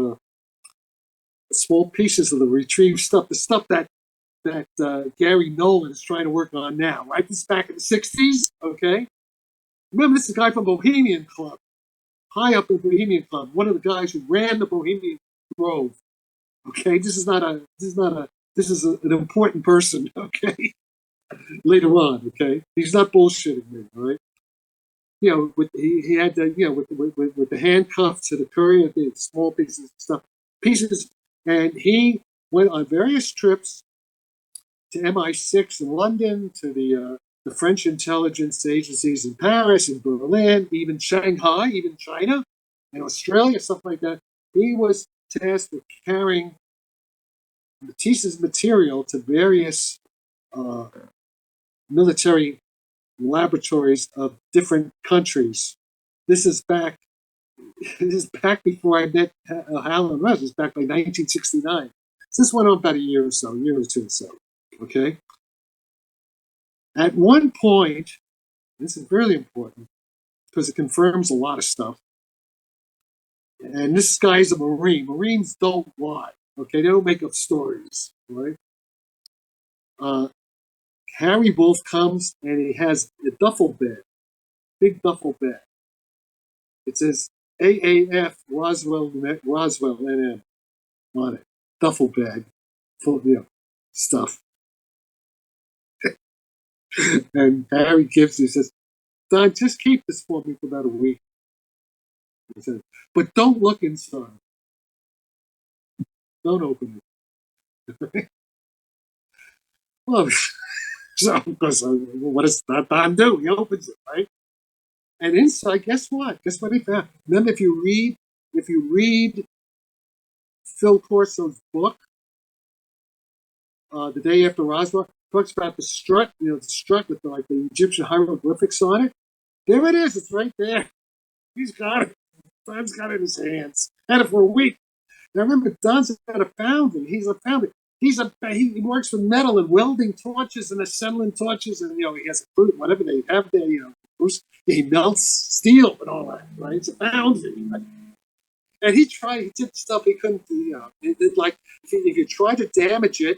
small pieces of the retrieved stuff, the stuff that Gary Nolan is trying to work on now, right? This is back in the 60s, okay? Remember, this is a guy from Bohemian Club, high up in Bohemian Club, one of the guys who ran the Bohemian Grove, okay? This is an important person, okay? Later on, okay? He's not bullshitting me, all right? He had with the handcuff to the courier, the small pieces, and he went on various trips to MI6 in London, to the French intelligence agencies in Paris, in Berlin, even Shanghai, even China, and Australia, stuff like that. He was tasked with carrying Matisse's material to various military laboratories of different countries. This is back before I met Hal and Russ. It was back by 1969. So this went on about a year or two or so. Okay. At one point, this is really important because it confirms a lot of stuff. And this guy's a Marine. Marines don't lie. Okay, they don't make up stories, right? Harry Wolf comes and he has a duffel bag, big duffel bag. It says AAF Roswell NM on it. Duffel bag full of stuff. And Harry he says, Don, just keep this for me for about a week. He said, but don't look inside. Don't open it. Well, so what does Don do? He opens it, right? And inside, guess what? Guess what he found? Remember, if you read Phil Corso's book, The Day After Roswell, talks about the strut, the strut with the Egyptian hieroglyphics on it. There it is. It's right there. He's got it. Don's got it in his hands. Had it for a week. Now remember, Don's got a foundry. He's a foundry. He works with metal and welding torches and assembling torches, and he has a whatever they have there. He melts steel and all that. Right? It's a foundry. Right? And he did stuff he couldn't do. If you try to damage it,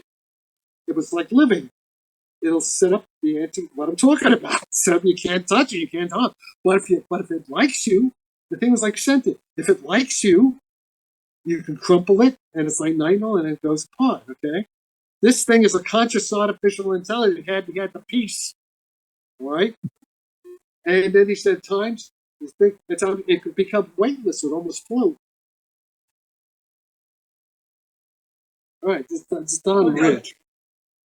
it was like living. It'll set up what I'm talking about. So you can't touch it, you can't harm. But if it likes you, the thing was like scented. If it likes you, you can crumple it, and it's like nylon, and it goes apart. Okay, this thing is a conscious artificial intelligence. He had the peace, right? And then he said, times it could become weightless. It almost float. All right, it's done. Okay.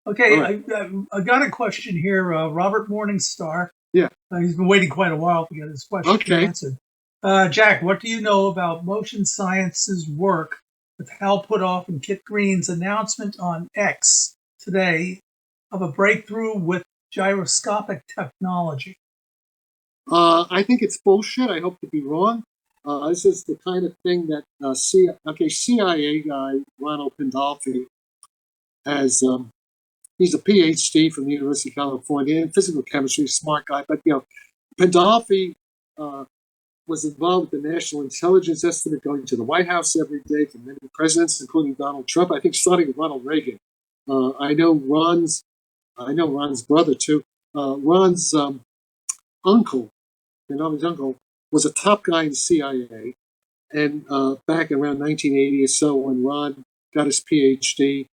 Okay, right. I got a question here. Robert Morningstar. Yeah. He's been waiting quite a while to get his question answered. Jack, what do you know about Motion Science's work with Hal Puthoff and Kit Green's announcement on X today of a breakthrough with gyroscopic technology? I think it's bullshit. I hope to be wrong. This is the kind of thing that CIA guy Ronald Pandolfi has. He's a PhD from the University of California in physical chemistry, smart guy. But Pandolfi was involved with the National Intelligence Estimate, going to the White House every day for many presidents, including Donald Trump. I think starting with Ronald Reagan. I know Ron's brother too. Ron's uncle, his uncle, was a top guy in the CIA. And back around 1980 or so, when Ron got his PhD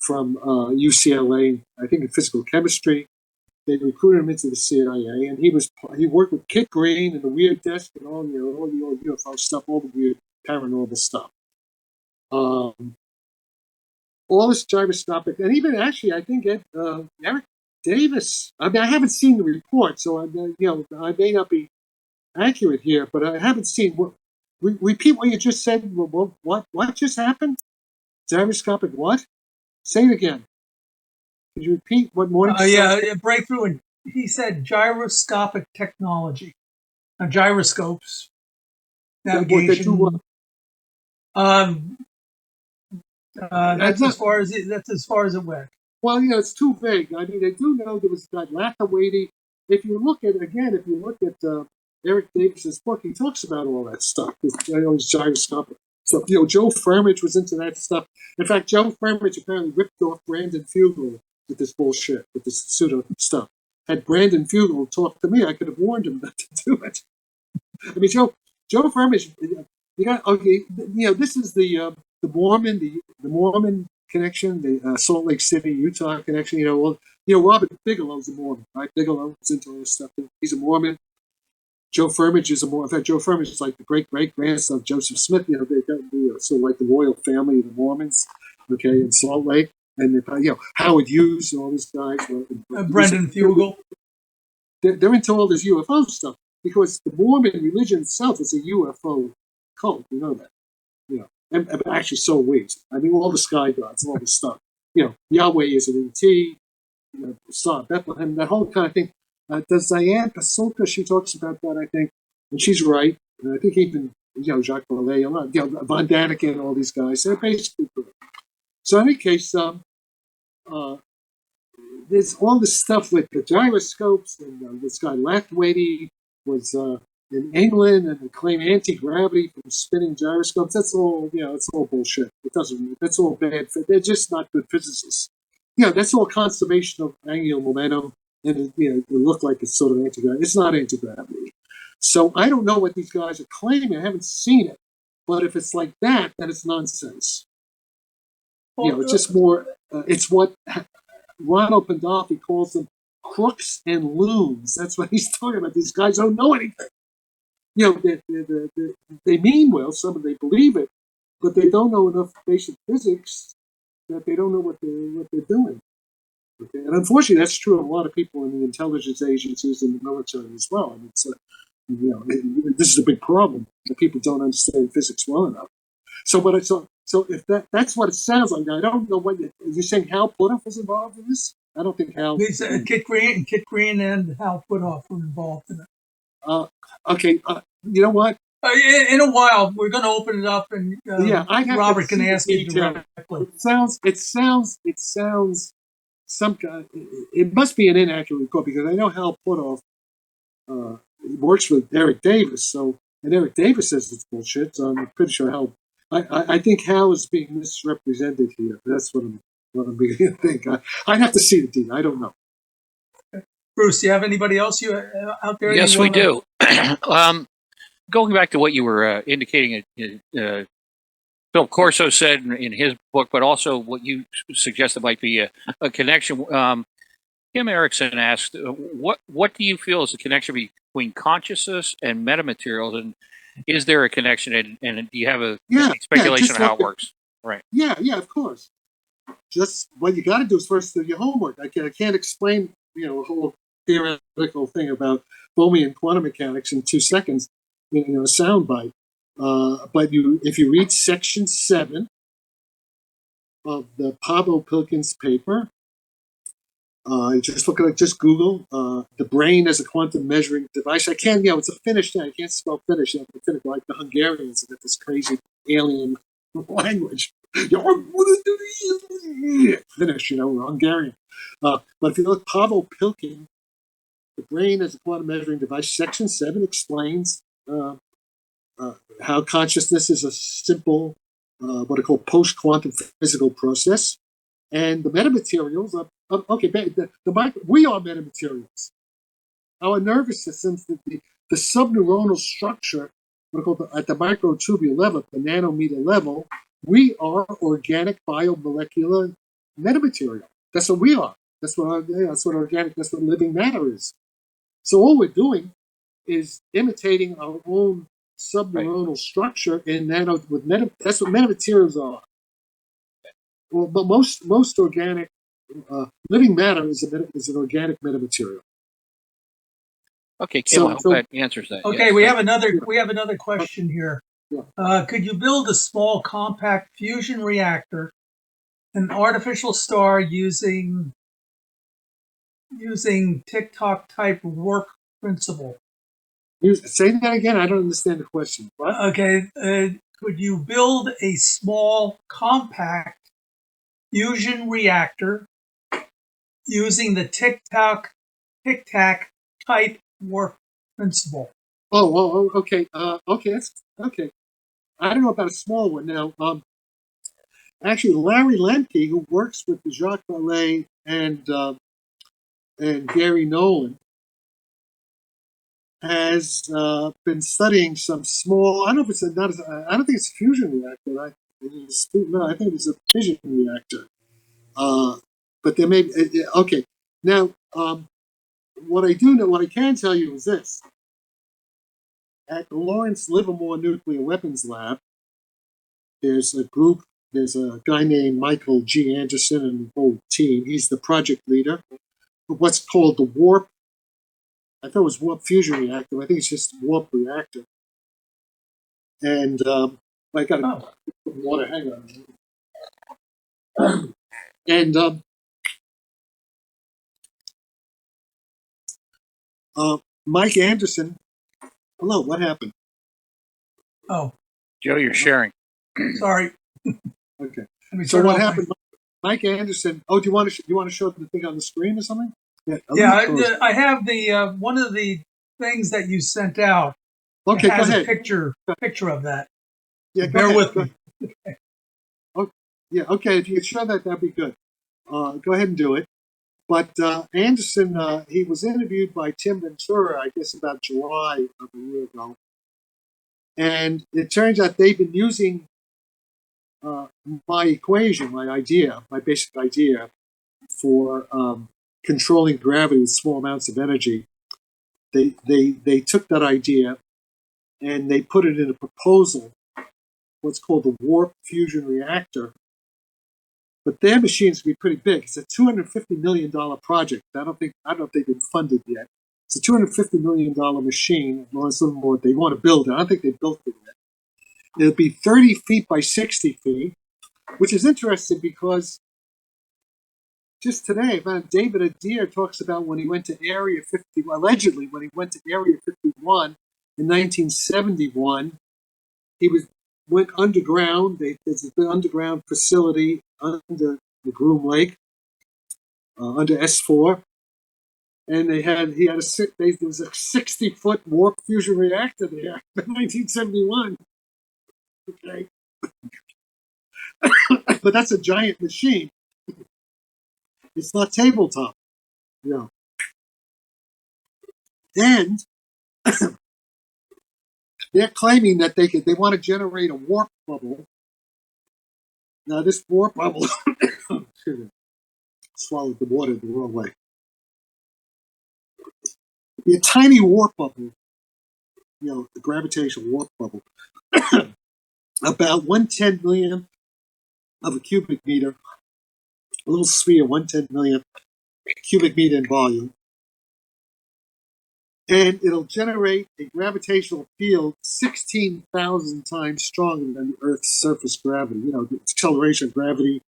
from UCLA, I think in physical chemistry, they recruited him into the CIA, and he worked with Kit Green and the Weird Desk and all the old UFO stuff, all the weird paranormal stuff. All this gyroscopic, and even actually, I think Eric Davis. I mean, I haven't seen the report, so I may not be accurate here, but I haven't seen. Repeat what you just said. What just happened? Gyroscopic what? Say it again. Could you repeat what morning? A breakthrough. And he said gyroscopic technology, gyroscopes, navigation. That's as far as it went. Well, it's too vague. I mean, I do know there was that Lathawady. If you look at Eric Davis's book, he talks about all that stuff. His gyroscopic stuff. Joe Firmage was into that stuff. In fact, Joe Firmage apparently ripped off Brandon Fugel with this bullshit, with this pseudo stuff. Had Brandon Fugel talked to me, I could have warned him not to do it. I mean, Joe Firmage. This is the Mormon connection, the Salt Lake City, Utah connection. Robert Bigelow's a Mormon, right? Bigelow is into all this stuff. He's a Mormon. Joe Firmage is a Mormon. In fact, Joe Firmage is like the great-great-grandson of Joseph Smith. They got sort of like the royal family of the Mormons, okay, in Salt Lake. and Howard Hughes and all these guys. Brendan Fugel. They're into all this UFO stuff because the Mormon religion itself is a UFO cult. You know that. And actually, so are we. I mean, all the sky gods, all this stuff. Yahweh is an ET. Star of Bethlehem, that whole kind of thing. Does Diane Pasulka? She talks about that, I think, and she's right. And I think even Jacques Vallée, Von Daniken, all these guys, they're basically good. So in any case, there's all this stuff with the gyroscopes, and this guy Lathwaite was in England and claimed anti-gravity from spinning gyroscopes. That's all, it's all bullshit. It doesn't. That's all bad. They're just not good physicists. That's all conservation of angular momentum, and it looked like it's sort of anti-gravity. It's not anti-gravity. So I don't know what these guys are claiming. I haven't seen it, but if it's like that, then it's nonsense. It's just more. It's what Ronald Pandolfi calls them crooks and loons. That's what he's talking about. These guys don't know anything. They mean well. Some of them believe it, but they don't know enough basic physics that they don't know what they're doing. Okay? And unfortunately, that's true of a lot of people in the intelligence agencies and the military as well. I mean, this is a big problem that people don't understand physics well enough. So if that's what it sounds like. Now, I don't know what you're saying. Hal Puthoff was involved in this. I don't think Hal. Kit Green and Hal Puthoff were involved in it. Okay. You know what? In a while, we're going to open it up, and Robert can ask you directly. It sounds some kind. It must be an inaccurate report because I know Hal Puthoff works with Eric Davis, and Eric Davis says it's bullshit. So I'm pretty sure I think Hal is being misrepresented here. That's what I'm beginning to think. I'd have to see the deal. I don't know. Bruce, do you have anybody else out there? Yes, we do. Going back to what you were indicating, Phil Corso said in his book, but also what you suggested might be a connection. Kim Erickson asked, what do you feel is the connection between consciousness and metamaterials, and is there a connection, and do you have a speculation on how it works? Right. Yeah, of course. Just what you got to do is first do your homework. I can't explain a whole theoretical thing about Bohmian quantum mechanics in 2 seconds. A soundbite. But if you read section 7 of the Pablo Pilkins paper, just Google the brain as a quantum measuring device. It's a Finnish thing. I can't spell Finnish. You have to Finnish like the Hungarians that this crazy alien language. Finnish, Hungarian. But if you look, Pablo Pilkin, the brain as a quantum measuring device, section 7 explains how consciousness is a simple, what I call post-quantum physical process, and the metamaterials we are metamaterials. Our nervous systems, the subneuronal structure, what I call at the microtubule level, the nanometer level, we are organic biomolecular metamaterial. That's what we are. That's what living matter is. So all we're doing is imitating our own subneuronal structure in that's what metamaterials are. Well, but most organic living matter is an organic metamaterial. Okay, Kim, I hope that answers that. Okay, yes. we have another question here. Yeah. Could you build a small compact fusion reactor, an artificial star using Tic-Tac type work principle? Say that again. I don't understand the question. What? Okay. Could you build a small compact fusion reactor using the Tic-Tac type work principle? Oh, okay. Okay. I don't know about a small one now. Actually, Larry Lemke, who works with Jacques Vallée and Gary Nolan, has been studying some small. I don't know if it's I don't think it's a fusion reactor. I think it's a fission reactor. But there may be. Okay. Now, what I can tell you is this: at the Lawrence Livermore Nuclear Weapons Lab, there's a group there's a guy named Michael G. Anderson and the whole team. He's the project leader of what's called the warp. I thought it was warp fusion reactor. I think it's just warp reactor. And I got to put water. Hang on. And Mike Anderson. Hello, what happened? Oh, Joe, you're sharing. sorry. Okay. So what happened? Mike Anderson. Oh, do you want to show the thing on the screen or something? Yeah, I have the one of the things that you sent out. Okay, has go ahead. A picture of that. Yeah, bear with me. Oh, yeah, okay. If you could show that, that'd be good. Go ahead and do it. But Anderson, he was interviewed by Tim Ventura, I guess about July of a year ago. And it turns out they've been using my equation, my basic idea for controlling gravity with small amounts of energy. They took that idea and they put it in a proposal, what's called the warp fusion reactor. But their machines will be pretty big. It's a $250 million project. I don't know if they've been funded yet. It's a $250 million machine. Well, it's a little more. They want to build it. I don't think they built it yet. It'll be 30 feet by 60 feet, which is interesting because just today, David Adair talks about when he went to Area 51, allegedly when he went to Area 51 in 1971, went underground. There's an underground facility under the Groom Lake, under S4, and there was a 60-foot warp fusion reactor there in 1971. Okay, but that's a giant machine. It's not tabletop, And they're claiming that they want to generate a warp bubble. Now, this warp bubble, swallowed the water the wrong way. Be a tiny warp bubble, the gravitational warp bubble, about 1/10 millionth of a cubic meter, a little sphere, 1/10 millionth cubic meter in volume. And it'll generate a gravitational field 16,000 times stronger than the Earth's surface gravity. The acceleration of gravity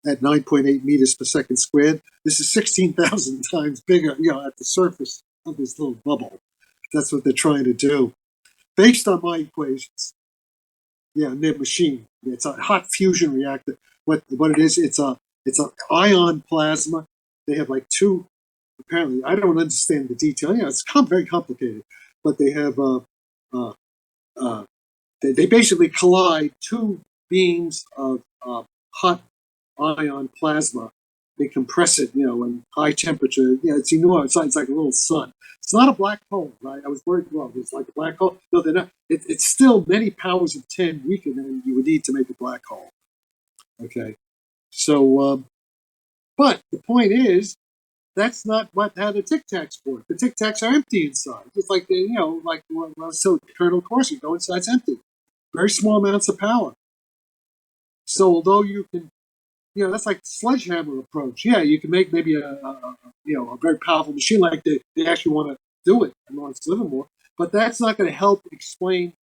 at 9.8 meters per second squared. This is 16,000 times bigger, at the surface of this little bubble. That's what they're trying to do, based on my equations. And their machine. It's a hot fusion reactor. What it is? It's an ion plasma. They have like two. Apparently, I don't understand the detail. It's very complicated. But they have they basically collide two beams of hot ion plasma. They compress it, in high temperature. It's enormous. It's like a little sun. It's not a black hole, right? I was worried, it's like a black hole. No, they're not. It's still many powers of 10 weaker than you would need to make a black hole. Okay. So, but the point is, that's not how the Tic-Tacs work. The Tic-Tacs are empty inside. Just like like when I was telling Colonel Corsi, go inside, it's empty. Very small amounts of power. So although you can, that's like the sledgehammer approach. Yeah, you can make maybe a very powerful machine like they actually want to do it in Lawrence Livermore, but that's not going to help explain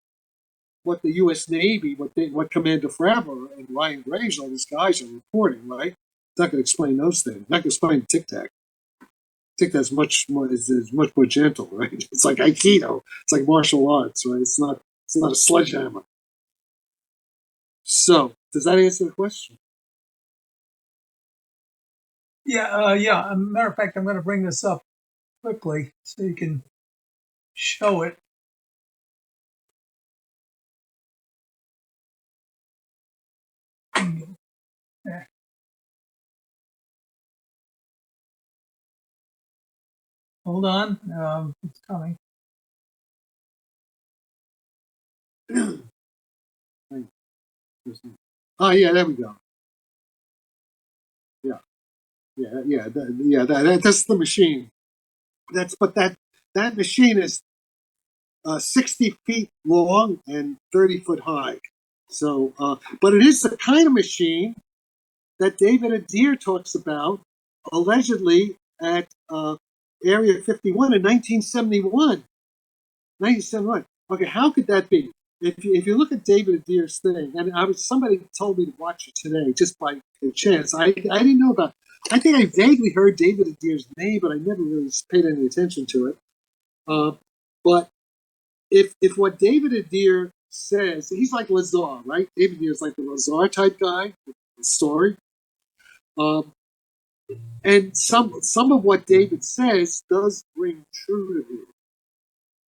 what the U.S. Navy, what Commander Fravor and Ryan Graves, all these guys are reporting, right? It's not going to explain those things. It's not going to explain Tic-Tac. Tic-Tac is much more gentle, right? It's like Aikido. It's like martial arts, right? It's not a sledgehammer. So, does that answer the question? Yeah. As a matter of fact, I'm going to bring this up quickly so you can show it. Yeah. Hold on, it's coming. Oh yeah, there we go. That's the machine. That machine is 60 feet long and 30 foot high. So, but it is the kind of machine that David Adair talks about, allegedly at Area 51 in 1971. 1971. Okay, how could that be? If you look at David Adair's thing, and somebody told me to watch it today just by chance. I didn't know about it. I think I vaguely heard David Adair's name, but I never really paid any attention to it. But if what David Adair says, he's like Lazar, right? David Adair is like the Lazar type guy, the story. And some of what David says does ring true to me,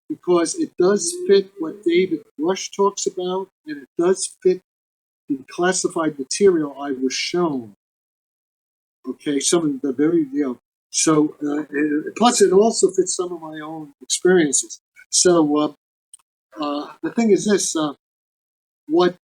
because it does fit what David Rush talks about, and it does fit the classified material I was shown. Okay, some of the very, so plus it also fits some of my own experiences. So the thing is this: what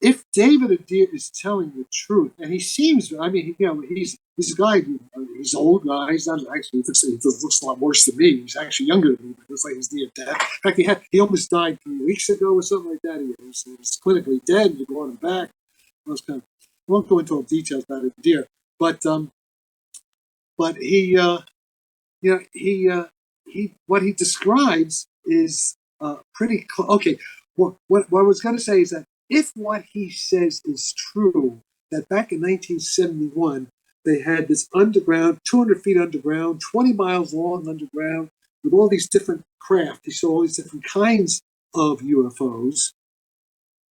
if David Adair is telling the truth, and he seems, I mean, he's a guy, he's an old guy, he's not actually, he looks a lot worse than me, he's actually younger than me, but it looks like he's near death. In fact, he almost died 3 weeks ago or something like that. He was clinically dead, and they brought him back. I won't go into all details about Adair, but he, what he describes is pretty okay. What I was going to say is that if what he says is true, that back in 1971, they had this underground, 200 feet underground, 20 miles long underground, with all these different craft. He saw all these different kinds of UFOs,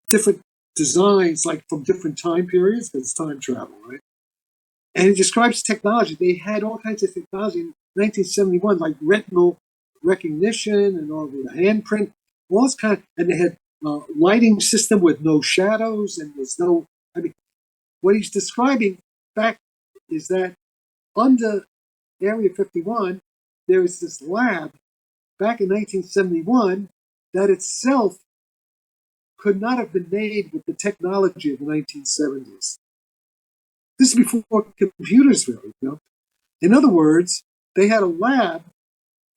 different designs, like from different time periods, because it's time travel, right? And he describes technology. They had all kinds of technology in 1971, like retinal recognition and all the handprint, all this kind of, and they had lighting system with no shadows, and there's no, I mean, what he's describing back is that under Area 51, there is this lab back in 1971 that itself could not have been made with the technology of the 1970s. This is before computers, really. In other words, they had a lab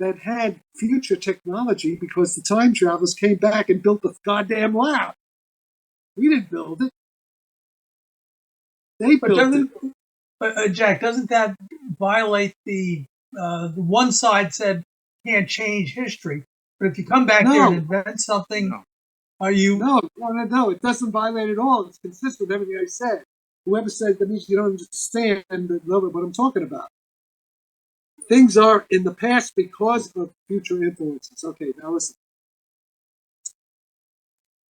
that had future technology because the time travelers came back and built the goddamn lab. We didn't build it. They built it. But Jack, doesn't that violate the one side said can't change history, but if you come back there and invent something, are you? No, it doesn't violate at all. It's consistent with everything I said. Whoever said that means you don't understand what I'm talking about. Things are in the past because of future influences. Okay, now listen.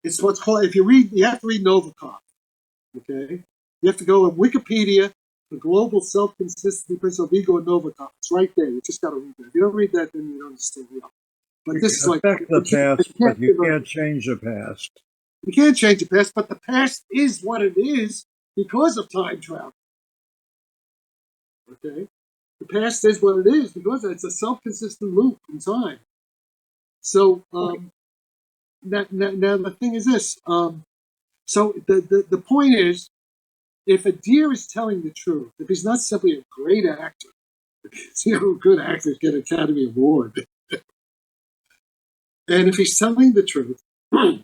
It's what's called, if you read, you have to read Novikov. Okay? You have to go on Wikipedia, the global self-consistency principle of ego and Novikov. It's right there. You just got to read that. If you don't read that, then you don't understand. But you this is like affect the past, but you can't change the past. You can't change the past, but the past is what it is because of time travel. Okay? The past is what it is because it's a self-consistent loop in time. So now the thing is this. So the point is, if Adair is telling the truth, if he's not simply a great actor, good actors get Academy Award, and if he's telling the truth, then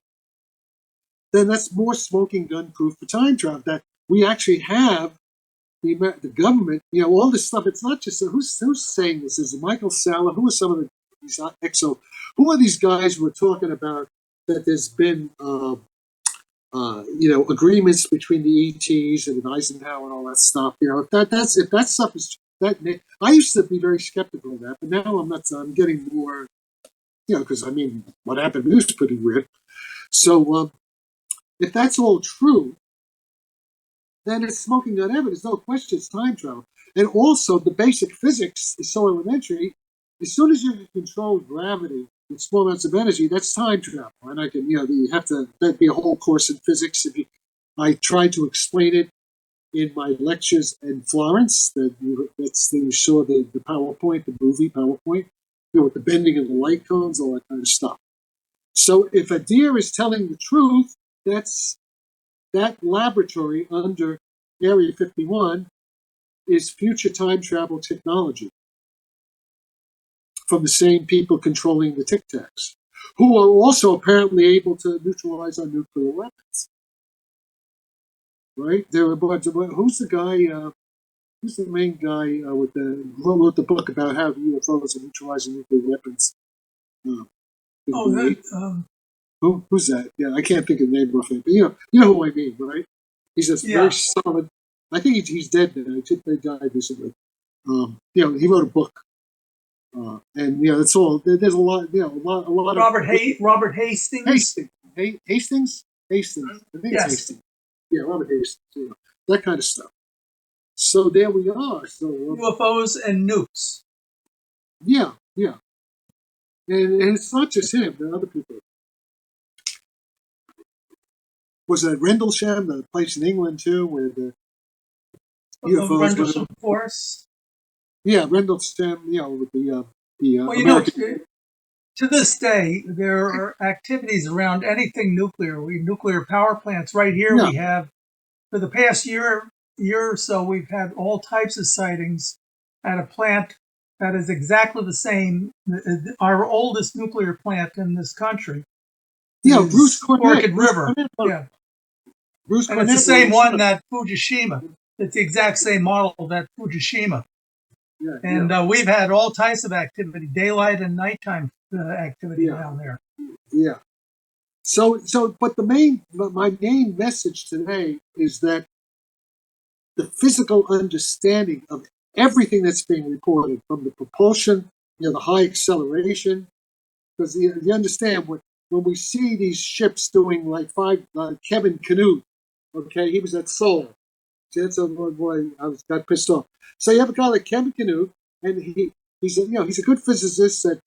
that's more smoking gun proof for time travel. That we actually have the government, all this stuff. It's not just who's saying this. Is it Michael Salla? Who are some of these EXO? Who are these guys who are talking about that there's been agreements between the ETs and Eisenhower and all that stuff? If that stuff is that, I used to be very skeptical of that, but now I'm not. I'm getting more, because what happened was pretty weird. So if that's all true, then it's smoking gun evidence. No question, it's time travel. And also, the basic physics is so elementary. As soon as you can control gravity with small amounts of energy, that's time travel. And I can, you have to, that'd be a whole course in physics. I tried to explain it in my lectures in Florence. You saw the PowerPoint, the movie PowerPoint, with the bending of the light cones, all that kind of stuff. So if Adair is telling the truth, that laboratory under Area 51 is future time travel technology from the same people controlling the Tic-Tacs, who are also apparently able to neutralize our nuclear weapons. right? There were a bunch of, who's the guy? Who's the main guy with the who wrote the book about how UFOs are neutralizing nuclear weapons? Oh, that, Who's that? Yeah, I can't think of the name of it, but you know who I mean, right? He's a yeah. very solid. I think he's dead now. He died recently. He wrote a book, and that's all. There's a lot, a lot Robert of Robert Hastings. Hastings. I think it's Yes. Hastings. Yeah, Robert Hastings. That kind of stuff. So there we are. So UFOs and nukes. yeah, and it's not just him. There are other people. Was that Rendlesham, the place in England too, where the UFOs? Rendlesham Forest. Yeah, Rendlesham. With the Well, American. to this day, there are activities around anything nuclear. Nuclear power plants. Right here, Yeah. we have for the past year or so, we've had all types of sightings at a plant that is exactly the same. Our oldest nuclear plant in this country. Yeah, Bruce Cornett. Orchid River. Yeah. Bruce And Cornett. it's the same one that Fukushima. It's the exact same model that Fukushima. Yeah, and we've had all types of activity, daylight and nighttime activity down there. Yeah. So, but my main message today is that the physical understanding of everything that's being reported, from the propulsion, the high acceleration, because you understand when we see these ships doing like Kevin Canute, okay, he was at Seoul. See, that's a boy. Got pissed off. So you have a guy like Kevin Canute, and he's a good physicist at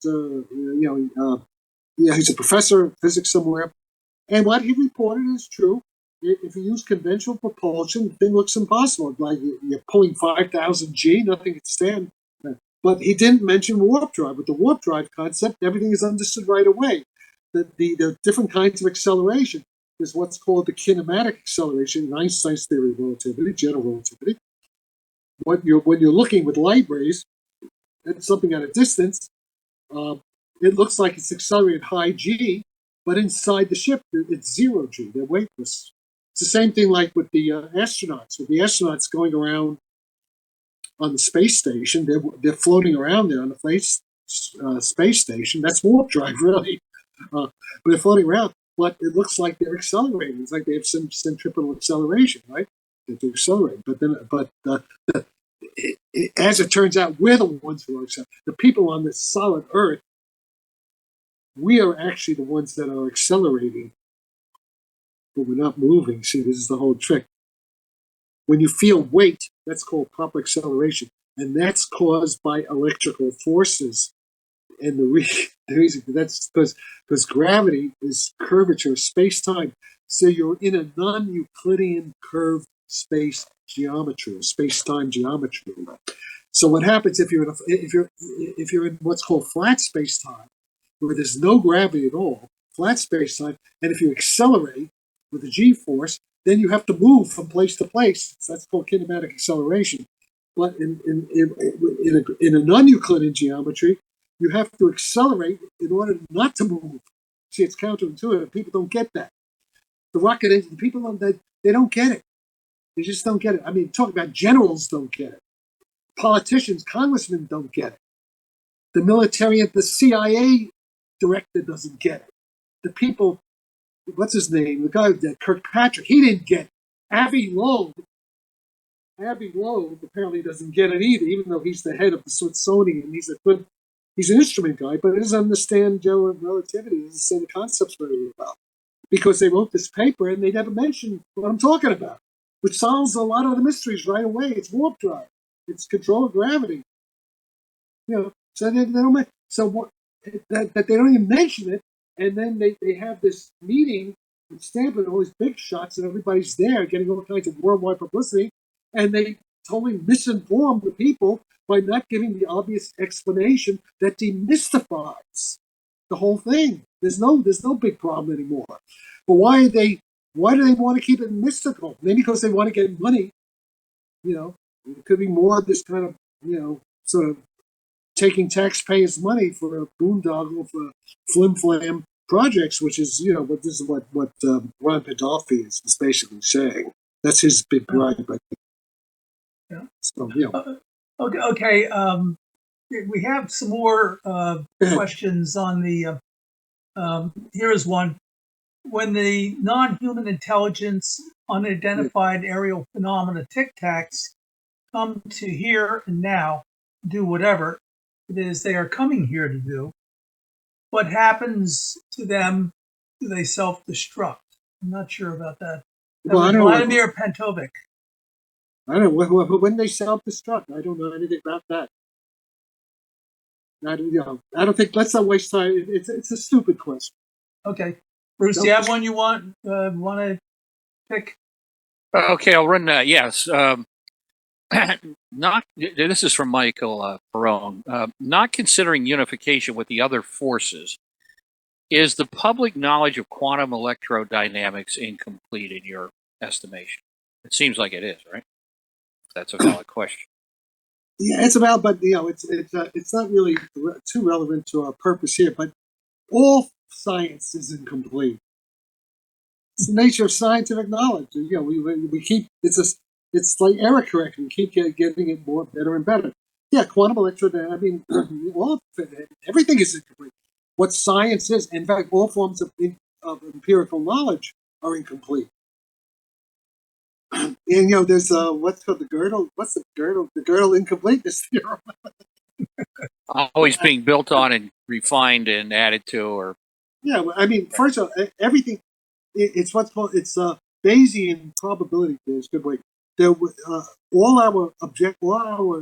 he's a professor of physics somewhere, and what he reported is true. If you use conventional propulsion, the thing looks impossible. Like you're pulling 5,000 G, nothing can stand. But he didn't mention warp drive. With the warp drive concept, everything is understood right away. The different kinds of acceleration. There's what's called the kinematic acceleration in Einstein's theory of relativity, general relativity. When you're looking with light rays at something at a distance, it looks like it's accelerated high G, but inside the ship, it's zero G. They're weightless. It's the same thing like with the astronauts. With the astronauts going around on the space station, they're floating around there on the space station. That's warp drive, really. But they're floating around, but it looks like they're accelerating. It's like they have some centripetal acceleration, right? They're accelerating. But as it turns out, we're the ones who are accelerating. The people on this solid Earth, we are actually the ones that are accelerating, but we're not moving. See, this is the whole trick. When you feel weight, that's called proper acceleration, and that's caused by electrical forces. And the reason that's because gravity is curvature of space-time. So you're in a non-Euclidean curved space geometry, or space-time geometry. So what happens if you're in what's called flat space-time, where there's no gravity at all, flat space-time, and if you accelerate with a g-force, then you have to move from place to place. So that's called kinematic acceleration. But in a non-Euclidean geometry, you have to accelerate in order not to move. See, it's counterintuitive. People don't get that. The rocket engine, people they don't get it. They just don't get it. I mean, talk about generals don't get it. Politicians, congressmen don't get it. The military and the CIA director doesn't get it. The people, what's his name? The guy, Kirkpatrick, he didn't get it. Avi Loeb apparently doesn't get it either, even though he's the head of the Smithsonian. He's an instrument guy, but he doesn't understand general relativity. He doesn't understand the concepts very well. Because they wrote this paper and they never mentioned what I'm talking about, which solves a lot of the mysteries right away. It's warp drive. It's control of gravity. So they don't that they don't even mention it, and then they have this meeting with Stanford, all these big shots, and everybody's there getting all kinds of worldwide publicity, and they totally misinform the people by not giving the obvious explanation that demystifies the whole thing. There's no big problem anymore. But why do they want to keep it mystical? Maybe because they want to get money. It could be more of this kind of, sort of taking taxpayers' money for a boondoggle for flim-flam projects, which is, what Ron Pandolfi is basically saying. That's his big gripe. Yeah. So, Okay. We have some more questions on the. Here is one. When the non-human intelligence, unidentified aerial phenomena, Tic-Tacs, come to here and now, do whatever it is they are coming here to do, what happens to them? Do they self-destruct? I'm not sure about that. Well, I don't Vladimir Pantovic. I don't know when they self-destruct. I don't know anything about that. I don't think. Let's not waste time. It's a stupid question. Okay, Bruce, do you have one you want to pick? Okay, I'll run that. Yes. Not. This is from Michael Perone. Not considering unification with the other forces, is the public knowledge of quantum electrodynamics incomplete in your estimation? It seems like it is, right? That's a valid question. Yeah, it's about, but it's not really too relevant to our purpose here. But all science is incomplete. It's the nature of scientific knowledge. We keep it's like error correction. We keep getting it better and better. Yeah, quantum electrodynamics. Everything is incomplete. What science is, in fact, all forms of empirical knowledge are incomplete. And there's what's called the Gödel. What's the Gödel? The Gödel incompleteness theorem. Always being built on and refined and added to, or yeah. I mean, first of all, everything. It's what's called Bayesian probability theory. Good way. All our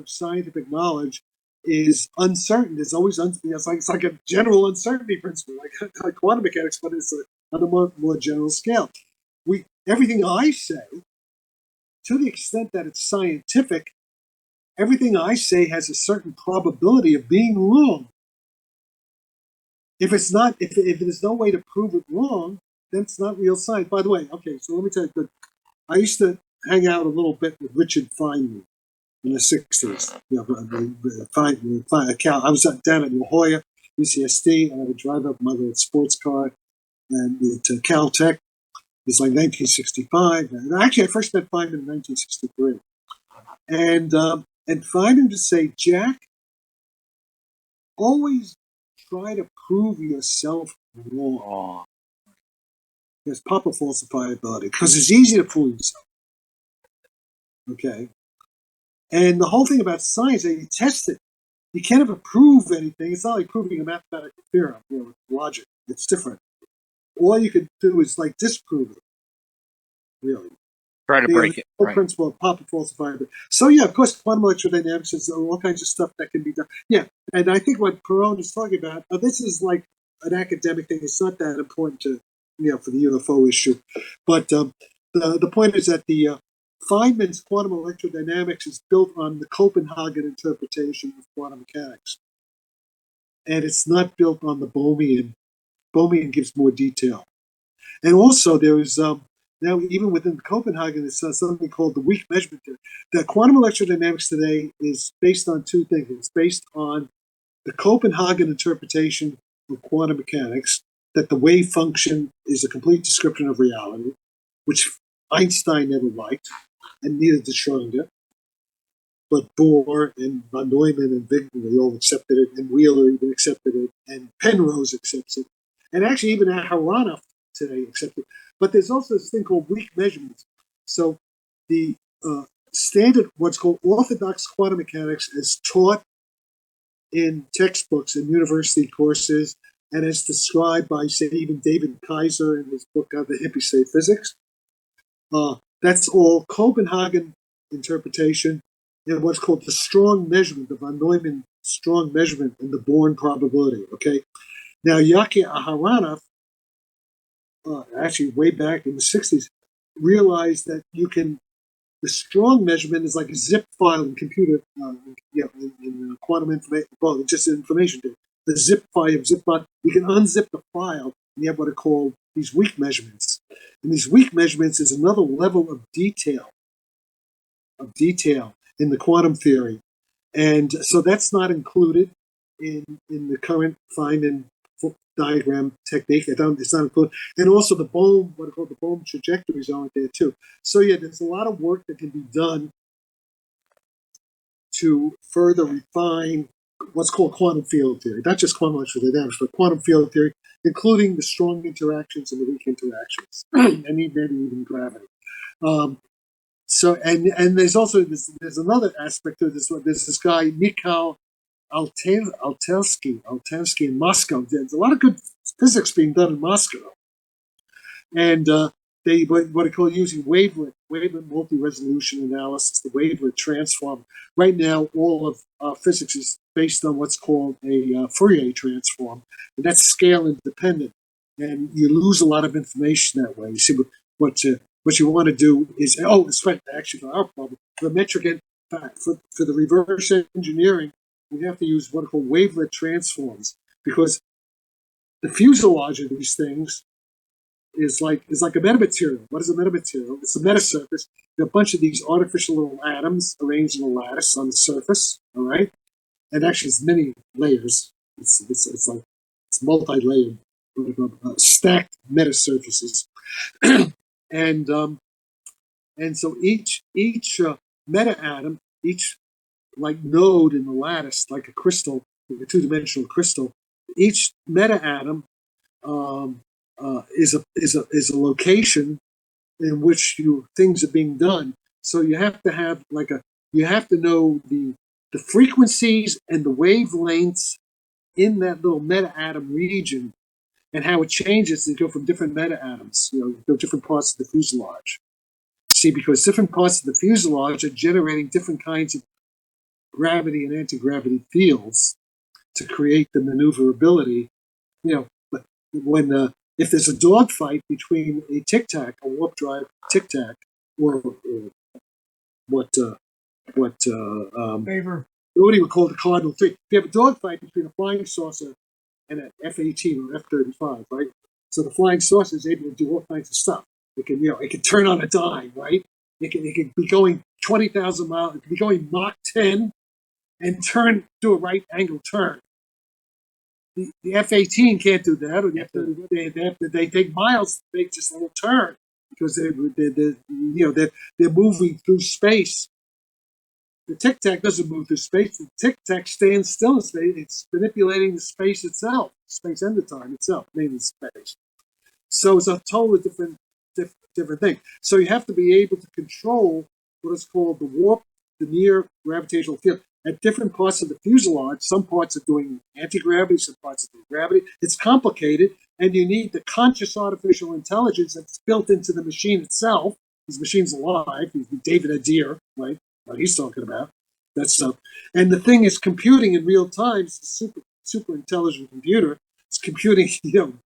scientific knowledge is uncertain. It's always it's like a general uncertainty principle, like quantum mechanics, but it's on a more general scale. Everything I say, to the extent that it's scientific, everything I say has a certain probability of being wrong. If it's not, if there's no way to prove it wrong, then it's not real science. By the way, okay, so let me tell you, I used to hang out a little bit with Richard Feynman in the 60s. I was down at La Jolla, UCSD, and I would drive up my little sports car and to Caltech. It was like 1965. And actually, I first met Feynman in 1963. And Feynman would say, Jack, always try to prove yourself wrong. There's proper falsifiability, because it's easy to fool yourself. Okay? And the whole thing about science, you test it. You can't ever prove anything. It's not like proving a mathematical theorem, with logic. It's different. All you can do is disprove it, really. Try to break it. The principle of proper falsifiability. So, yeah, of course, quantum electrodynamics is all kinds of stuff that can be done. Yeah, and I think what Perone is talking about, this is like an academic thing. It's not that important to, for the UFO issue. But the point is that the Feynman's quantum electrodynamics is built on the Copenhagen interpretation of quantum mechanics. And it's not built on the Bohmian. Bohmian gives more detail. And also there is, now even within Copenhagen, there's something called the weak measurement theory. The quantum electrodynamics today is based on two things. It's based on the Copenhagen interpretation of quantum mechanics, that the wave function is a complete description of reality, which Einstein never liked, and neither did Schrödinger. But Bohr and von Neumann and Wigner, they all accepted it, and Wheeler even accepted it, and Penrose accepts it, and actually even Aharonov today accepts it. But there's also this thing called weak measurements. So the standard, what's called orthodox quantum mechanics, is taught in textbooks and university courses, and as described by, say, even David Kaiser in his book The Hippie State Physics. That's all Copenhagen interpretation and what's called the strong measurement, the von Neumann strong measurement, and the Born probability. Okay, now Yaki Aharonov, actually way back in the 60s, realized that the strong measurement is like a zip file in computer, in quantum information, well, just information. The zip file, you can unzip the file, and you have what are called these weak measurements. And these weak measurements is another level of detail in the quantum theory. And so that's not included in the current Feynman diagram technique. It's not included, and also the Bohm, what are called the Bohm trajectories, aren't there too. So yeah, there's a lot of work that can be done to further refine what's called quantum field theory, not just quantum electrical dynamics, but quantum field theory, including the strong interactions and the weak interactions, and maybe even gravity. So and there's also there's another aspect of this. There's this guy Mikhail Altensky in Moscow. There's a lot of good physics being done in Moscow, and they what they call using wavelet multi-resolution analysis, the wavelet transform. Right now, all of physics is based on what's called a Fourier transform, and that's scale independent, and you lose a lot of information that way. You see what you want to do is it's right actually for our problem for the metric and for the reverse engineering. We have to use what are called wavelet transforms because the fuselage of these things is like a metamaterial. What is a metamaterial? It's a metasurface. There are a bunch of these artificial little atoms arranged in a lattice on the surface. All right, and actually it's many layers. It's like it's multi-layered, stacked metasurfaces, and so each meta atom, each like node in the lattice, like a crystal, like a two-dimensional crystal, each meta atom is a location in which things are being done. So you have to have you have to know the frequencies and the wavelengths in that little meta atom region and how it changes to go from different meta atoms, different parts of the fuselage. See, because different parts of the fuselage are generating different kinds of gravity and anti-gravity fields to create the maneuverability. But when if there's a dogfight between a Tic Tac, a warp drive Tic Tac, or what you would call the Cardinal 3. If you have a dogfight between a flying saucer and an F-18 or F-35, right? So the flying saucer is able to do all kinds of stuff. It can turn on a dime, right? It can be going 20,000 miles. It can be going Mach 10 and do a right angle turn. The F-18 can't do that, or they take miles to make just a little turn because they're moving through space. The Tic Tac doesn't move through space. The Tic Tac stands still in space. It's manipulating the space itself, space and the time itself, mainly space. So it's a totally different thing. So you have to be able to control what is called the warp, the near gravitational field at different parts of the fuselage. Some parts are doing anti-gravity, some parts are doing gravity. It's complicated, and you need the conscious artificial intelligence that's built into the machine itself. This machine's alive. David Adair, right? What he's talking about. That stuff. And the thing is computing in real time. It's a super intelligent computer. It's computing,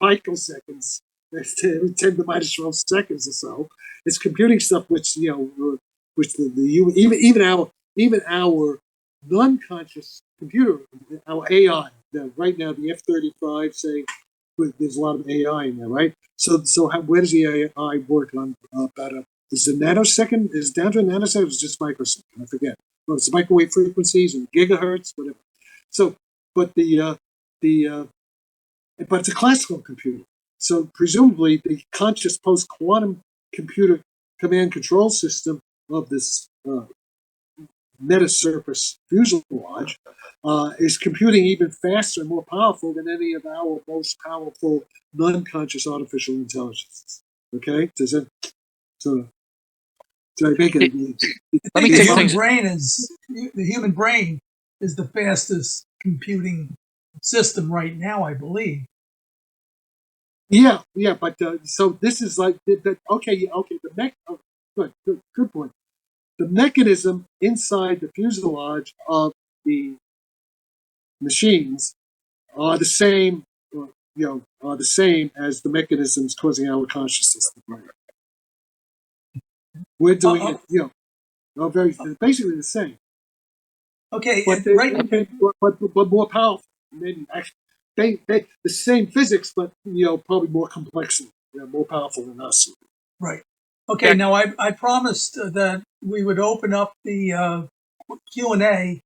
picoseconds, every 10 to the minus 12 seconds or so. It's computing stuff which even our non-conscious computer, our AI. Right now, the F-35 saying there's a lot of AI in there, right? So where does the AI work on about is the nanosecond? Is down to a nanosecond? Or is it just microsecond? I forget. Well, it's microwave frequencies and gigahertz, whatever. So, but it's a classical computer. So presumably the conscious post-quantum computer command control system of this metasurface fuselage is computing even faster and more powerful than any of our most powerful non-conscious artificial intelligences. Okay, so I make it. Let me the take human things. the human brain is the fastest computing system right now, I believe. Yeah, but so this is like okay. Good point. The mechanism inside the fuselage of the machines are the same, as the mechanisms causing our consciousness. We're doing it, basically the same. Okay, But but more powerful. Maybe actually, they the same physics, but probably more complex, more powerful than us. Right. Okay. Now I promised that we would open up the Q&A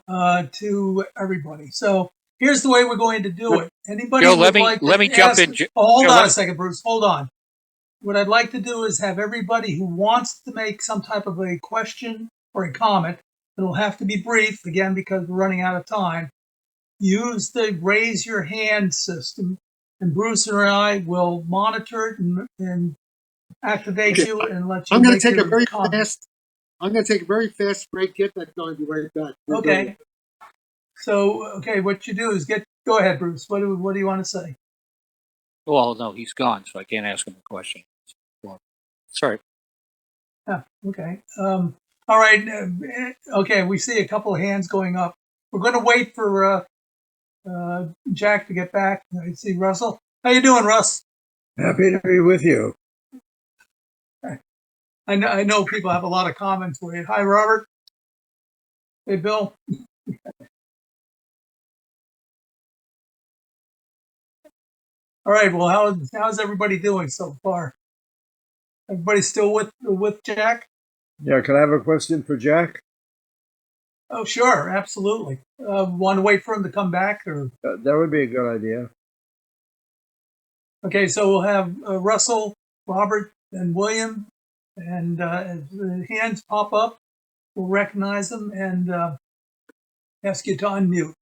to everybody. So here's the way we're going to do it. Anybody Joe, would like let me to jump ask? in. Oh, hold Joe, on a second, Bruce. Hold on. What I'd like to do is have everybody who wants to make some type of a question or a comment, it'll have to be brief, again, because we're running out of time, use the raise your hand system, and Bruce and I will monitor it and activate Okay, you and let you I'm going make to take a your very comment. fast. I'm going to take a very fast break. Get that going. Be right back. Okay. So, okay, what you do is go ahead, Bruce. What do you want to say? well, no, he's gone, so I can't ask him a question. Sorry. Yeah, okay. All right. Okay, we see a couple of hands going up. We're going to wait for Jack to get back. I see Russell. How you doing, Russ? Happy to be with you. I know people have a lot of comments for you. Hi, Robert. Hey, Bill. All right. Well, how's everybody doing so far? Everybody still with Jack? Yeah, can I have a question for Jack? Oh, sure, absolutely. Want to wait for him to come back, or That would be a good idea. okay? So we'll have Russell, Robert, and William, and as the hands pop up, we'll recognize them and ask you to unmute.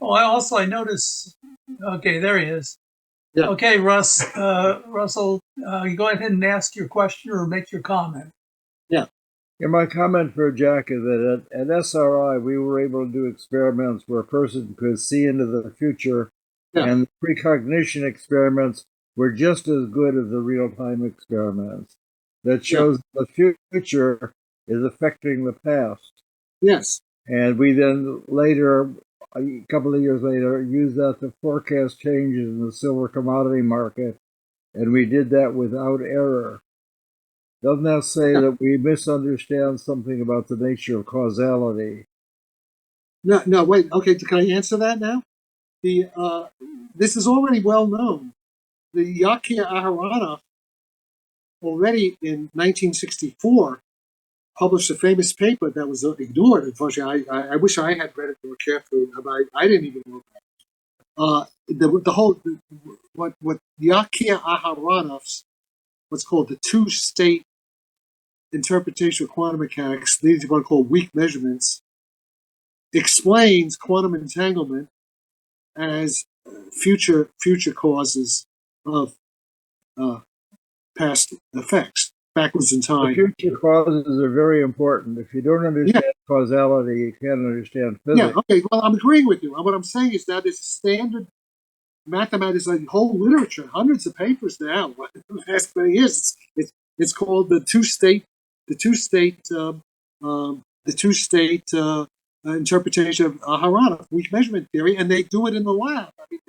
Oh, I notice. Okay, there he is. Yeah. Okay, Russell, you go ahead and ask your question or make your comment. Yeah, my comment for Jack is that at SRI, we were able to do experiments where a person could see into the future, Yeah. and the precognition experiments were just as good as the real-time experiments. That shows the future is affecting the past. Yes. And we then later, a couple of years later, used that to forecast changes in the silver commodity market, and we did that without error. Doesn't that say that we misunderstand something about the nature of causality? No, wait. Okay, can I answer that now? This is already well known. The Yakia Aharonov already in 1964 published a famous paper that was ignored. Unfortunately, I wish I had read it more carefully, but I didn't even know that. What Yakia Aharonov's what's called the two-state interpretation of quantum mechanics, leading to what are called weak measurements, explains quantum entanglement as future causes of past effects backwards in The time. future causes are very important. If you don't understand causality, you can't understand physics. Yeah, okay, well, I'm agreeing with you. What I'm saying is that it's standard mathematics, like whole literature, hundreds of papers now. The last many years, it's called the two-state interpretation of Aharonov, weak measurement theory, and they do it in the lab. I mean,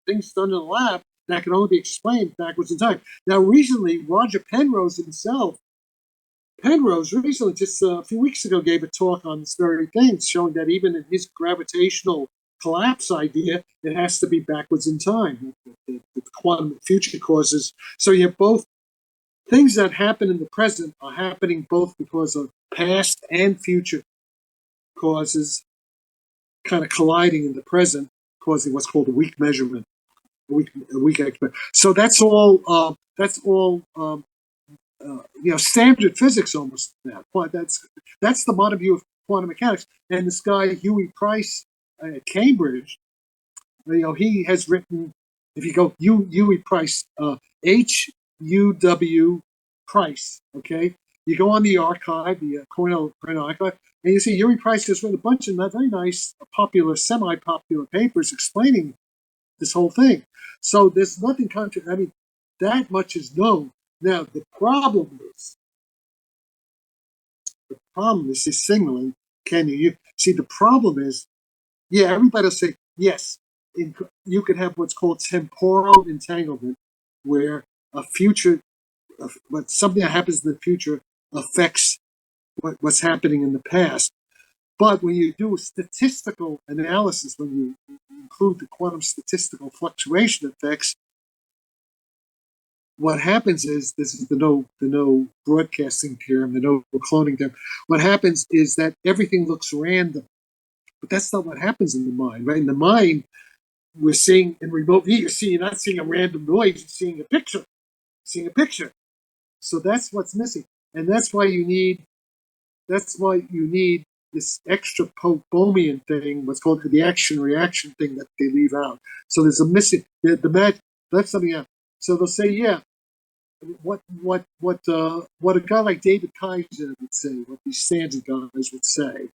things done in the lab that can only be explained backwards in time. Now, recently, Roger Penrose himself, recently, just a few weeks ago, gave a talk on this very thing, showing that even in his gravitational collapse idea, it has to be backwards in time. The quantum future causes. So you have both things that happen in the present are happening both because of past and future causes kind of colliding in the present, causing what's called a weak measurement, a weak experiment. So that's all. Standard physics almost now. That's the modern view of quantum mechanics. And this guy Huey Price at Cambridge, he has written. If you go Huey Price, HUW Price, okay, you go on the archive, the Cornell Print Archive, and you see Huey Price has written a bunch of very nice, popular, semi-popular papers explaining this whole thing. So there's nothing I mean, that much is known. Now the problem is this signaling. Can you see? The problem is, everybody will say yes. You can have what's called temporal entanglement, where something that happens in the future affects what's happening in the past. But when you do statistical analysis, when you include the quantum statistical fluctuation effects, what happens is, this is the no broadcasting term, the no cloning term. What happens is that everything looks random, but that's not what happens in the mind, right? In the mind, we're seeing in remote view, you're not seeing a random noise, you're seeing a picture, So that's what's missing, and that's why you need this extra Bohmian thing, what's called the action-reaction thing that they leave out. So there's a missing, the match left something out. So they'll say, yeah, what a guy like David Kaiser would say, what these standard guys would say,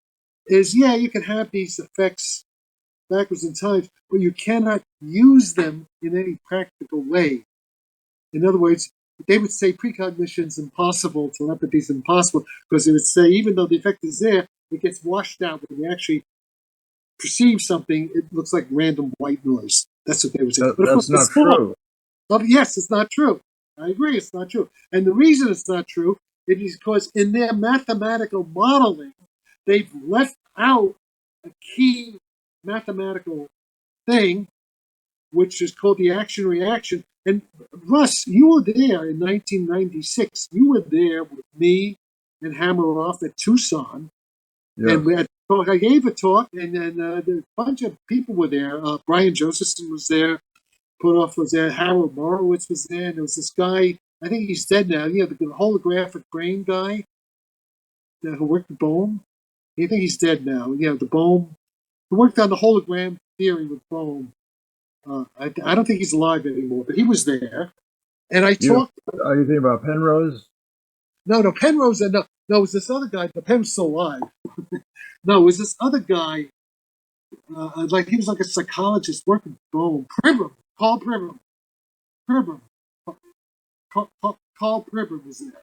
is, yeah, you can have these effects backwards in time, but you cannot use them in any practical way. In other words, they would say precognition is impossible, telepathy is impossible, because they would say even though the effect is there, it gets washed out. When you actually perceive something, it looks like random white noise. That's what they would say. But of course, That's not true. Oh, yes, it's not true. I agree, it's not true. And the reason it's not true is because in their mathematical modeling, they've left out a key mathematical thing, which is called the action-reaction. And Russ, you were there in 1996. You were there with me and Hammeroff at Tucson. Yeah. And we had I gave a talk, and then a bunch of people were there. Brian Josephson was there. Putoff was there. Harold Morowitz was there. And there was this guy, I think he's dead now, the holographic brain guy who worked with Bohm. I think he's dead now. The Bohm, who worked on the hologram theory with Bohm. I don't think he's alive anymore, but he was there. And I talked. Are you thinking about Penrose? No, Penrose. No, it was this other guy, but Pen's still alive. No, it was this other guy. He was like a psychologist working with Bohm. Paul Pribram. Paul Pribram was there.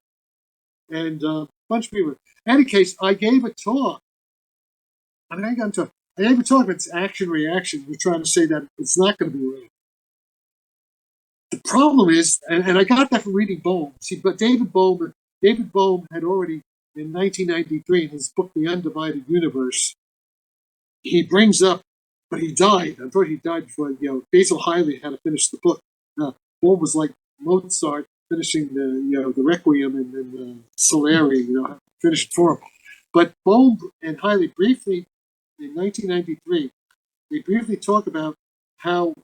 And a bunch of people. In any case, I gave a talk. I gave a talk about action-reaction. We're trying to say that it's not going to be real. The problem is, and I got that from reading Bohm. See, but David Bohm had already, in 1993, in his book, The Undivided Universe, he brings up, but he died. Unfortunately, he died before, Basil Hiley had to finish the book. Bohm was like Mozart finishing the Requiem and then the Solari, finished for him. But Bohm and Hiley briefly, in 1993, they briefly talk about how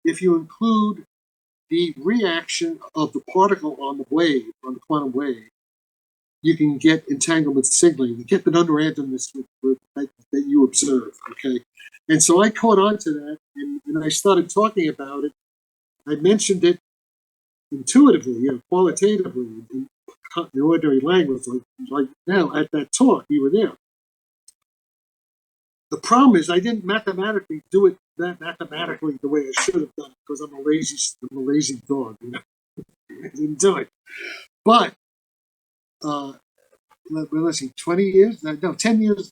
if you include the reaction of the particle on the quantum wave, you can get entanglement signaling. You get the non-randomness that you observe, okay? And so I caught on to that, and I started talking about it. I mentioned it intuitively, qualitatively, in ordinary language, like now at that talk. You were there. The problem is I didn't mathematically do it mathematically the way I should have done it, because I'm a lazy dog. I didn't do it. But let's see, 20 years? No, 10 years,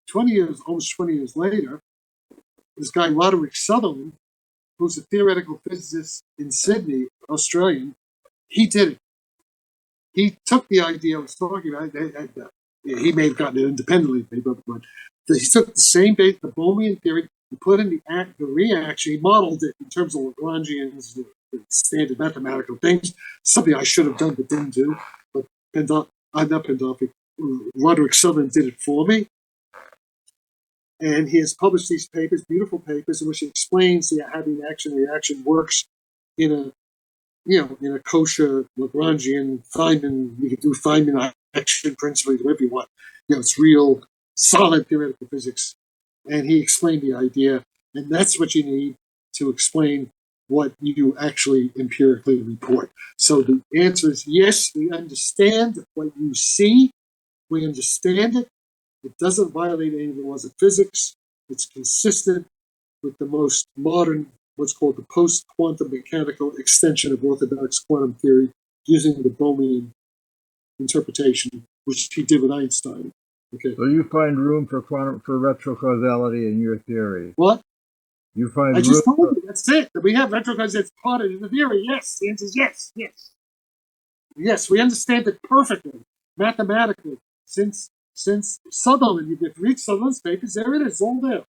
20 years, almost 20 years later, this guy, Roderick Sutherland, who's a theoretical physicist in Sydney, Australian, he did it. He took the idea I was talking about. He may have gotten it independently, but he took the same base, the Bohmian theory, he put in the reaction, he modeled it in terms of Lagrangians, the standard mathematical things, something I should have done but didn't do. But Roderick Sutherland did it for me. And he has published these papers, beautiful papers, in which he explains how the action-reaction works in a kosher Lagrangian Feynman. You can do Feynman action principally, whatever you want. It's real solid theoretical physics. And he explained the idea, and that's what you need to explain what you actually empirically report. So the answer is yes, we understand what you see. We understand it. It doesn't violate any of the laws of physics. It's consistent with the most modern, what's called the post-quantum mechanical extension of orthodox quantum theory, using the Bohmian interpretation, which he did with Einstein. Okay. So you find room for retrocausality in your theory? What? You find I just told you, that's it. We have retrocausality. It's part of the theory. Yes. The answer is yes. Yes. Yes, we understand it perfectly, mathematically. Since Sutherland, you can read Sutherland's papers, there it is, all there.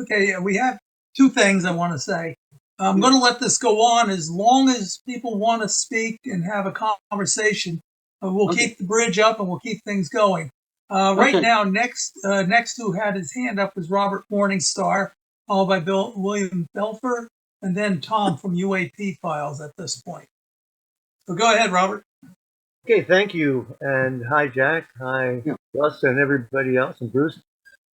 Okay, we have two things I want to say. I'm going to let this go on as long as people want to speak and have a conversation. We'll keep the bridge up and we'll keep things going. Right now, next who had his hand up was Robert Morningstar, followed by William Belfer, and then Tom from UAP Files at this point. So go ahead, Robert. Okay, thank you. And hi, Jack. Hi, Russ, and everybody else, and Bruce.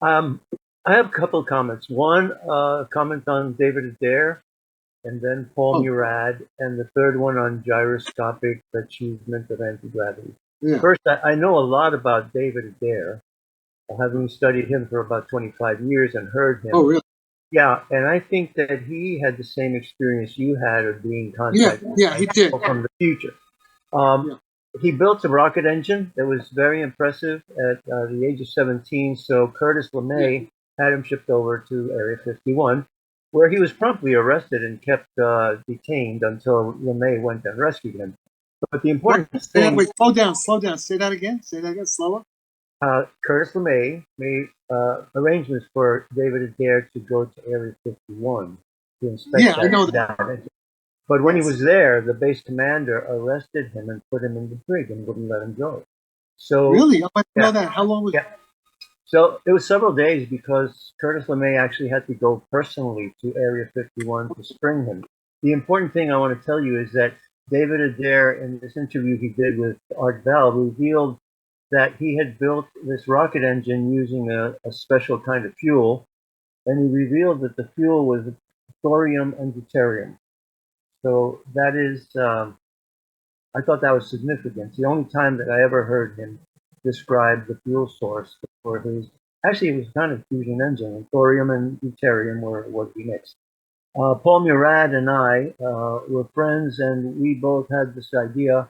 I have a couple of comments. One, comment on David Adair, and then Paul Murad, and the third one on gyroscopic achievement of anti-gravity. First, I know a lot about David Adair, having studied him for about 25 years and heard him. Oh, really? Yeah, and I think that he had the same experience you had of being contacted he did. from the future. He built a rocket engine that was very impressive at the age of 17, so Curtis LeMay had him shipped over to Area 51, where he was promptly arrested and kept detained until LeMay went and rescued him. But the important thing... Wait, slow down. Say that again. Slower. Curtis LeMay made arrangements for David Adair to go to Area 51 to inspect I know that. But when he was there, the base commander arrested him and put him in the brig and wouldn't let him go. So really? I didn't know that. How long was it? So it was several days because Curtis LeMay actually had to go personally to Area 51 to spring him. The important thing I want to tell you is that David Adair, in this interview he did with Art Bell, revealed that he had built this rocket engine using a special kind of fuel, and he revealed that the fuel was thorium and deuterium. So that is, I thought that was significant. The only time that I ever heard him describe the fuel source for his, actually it was kind of fusion engine, and thorium and deuterium were what he mixed. Paul Murad and I were friends, and we both had this idea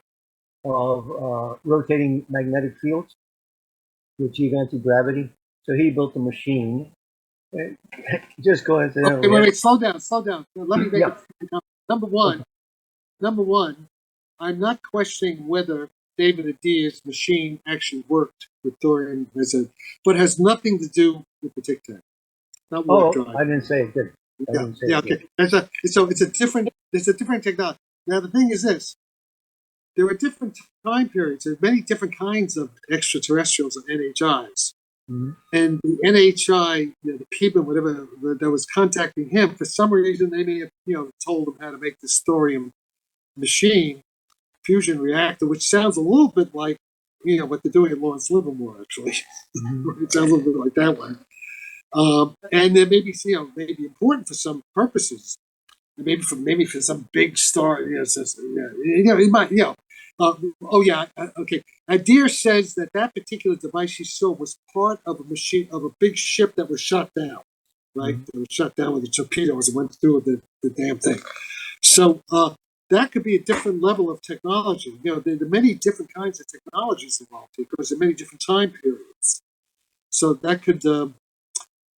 of rotating magnetic fields to achieve anti-gravity. So he built a machine. Just go ahead. Okay, wait, slow down. Let me make it. Number one, I'm not questioning whether David Adair's machine actually worked with thorium, but has nothing to do with the Tic Tac. Not warp drive. I didn't say it did. Okay. So it's a different technology. Now the thing is this: there are different time periods. There are many different kinds of extraterrestrials and NHIs. Mm-hmm. And the NHI, the people, whatever that was contacting him, for some reason they may have, told him how to make this thorium machine, fusion reactor, which sounds a little bit like, what they're doing at Lawrence Livermore, actually. Mm-hmm. It sounds a little bit like that one. And then maybe, maybe important for some purposes, maybe for some big star, it might, okay. Adair says that particular device he saw was part of a big ship that was shot down, right? Mm-hmm. It was shot down with the torpedoes and went through the damn thing. So that could be a different level of technology. There are many different kinds of technologies involved here because there are many different time periods. So that could, so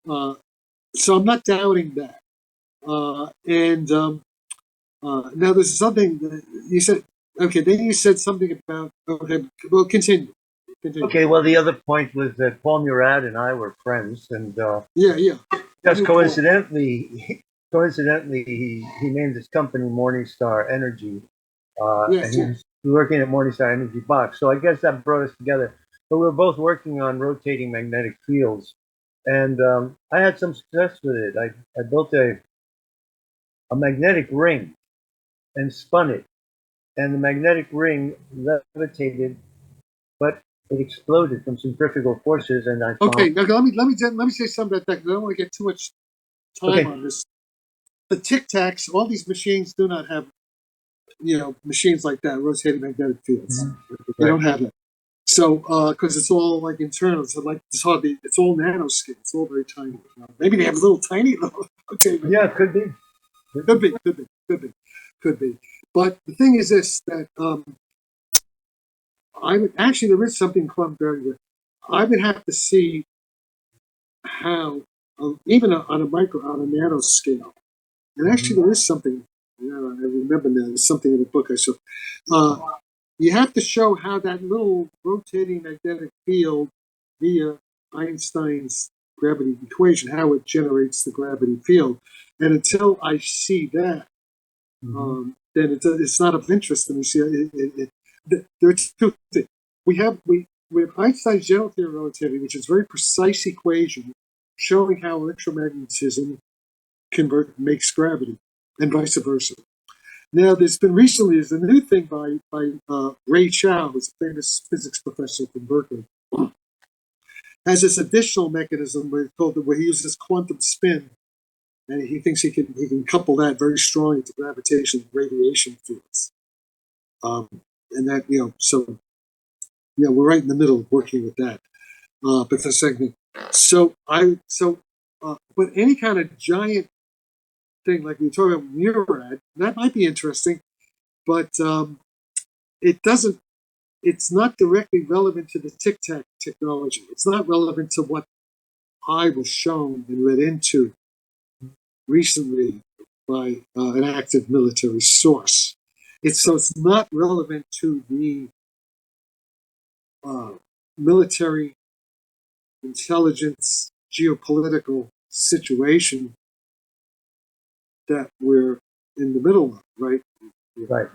I'm not doubting that. Now there's something that you said. Okay, then you said something about. Okay, well, continue. Okay, well, the other point was that Paul Murad and I were friends, and just coincidentally, he named his company Morningstar Energy, and he was working at Morningstar Energy Box. So I guess that brought us together. But we were both working on rotating magnetic fields, and I had some success with it. I built a magnetic ring and spun it. And the magnetic ring levitated, but it exploded from centrifugal forces. And I found... Okay, now let me say something about that because I don't want to get too much time on this. The Tic-Tacs, all these machines do not have, machines like that, rotating magnetic fields. Mm-hmm. They don't have it. So, because it's all like internal, so like it's all nanoscale. It's all very tiny. Maybe they have tiny little. Okay. Yeah, could be. Could be. But the thing is this, that there is something quite very good. I would have to see how, even on a nano scale, and actually there is something, I remember now, there's something in the book I saw. You have to show how that little rotating magnetic field via Einstein's gravity equation, how it generates the gravity field. And until I see that, then it's not of interest to me. See, there are two things. We have Einstein's general theory of relativity, which is a very precise equation showing how electromagnetism makes gravity, and vice versa. Now, there's a new thing by Ray Chow, who's a famous physics professor from Berkeley, has this additional mechanism where he uses quantum spin, and he thinks he can couple that very strongly to gravitational radiation fields. And that, so we're right in the middle of working with that. But the second, but any kind of giant thing like we talk about Murad, that might be interesting, but it's not directly relevant to the Tic Tac technology. It's not relevant to what I was shown and read into recently by an active military source. It's not relevant to the military intelligence geopolitical situation that we're in the middle of, right? Right.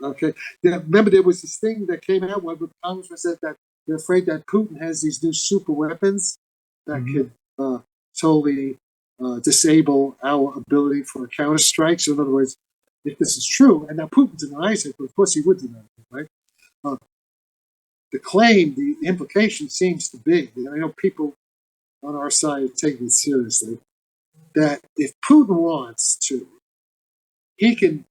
Okay. Yeah, remember, there was this thing that came out where the Congressman said that they're afraid that Putin has these new super weapons that could totally disable our ability for counterstrikes. So in other words, if this is true, and now Putin denies it, but of course he would deny it, right? The claim, the implication seems to be, and I know people on our side take it seriously, that if Putin wants to, he can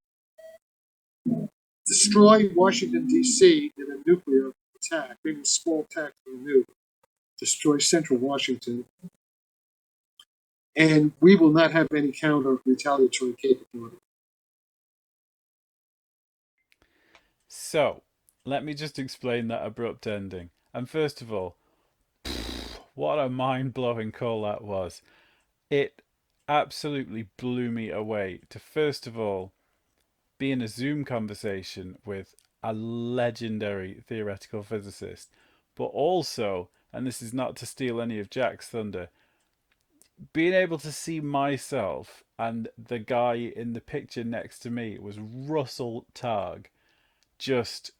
destroy Washington, D.C. in a nuclear attack, maybe a small attack with a nuke, destroy central Washington, and we will not have any counter retaliatory capability. So, let me just explain that abrupt ending. And first of all, what a mind-blowing call that was. It absolutely blew me away to, first of all, be in a Zoom conversation with a legendary theoretical physicist, but also, and this is not to steal any of Jack's thunder, being able to see myself, and the guy in the picture next to me was Russell Targ. Just,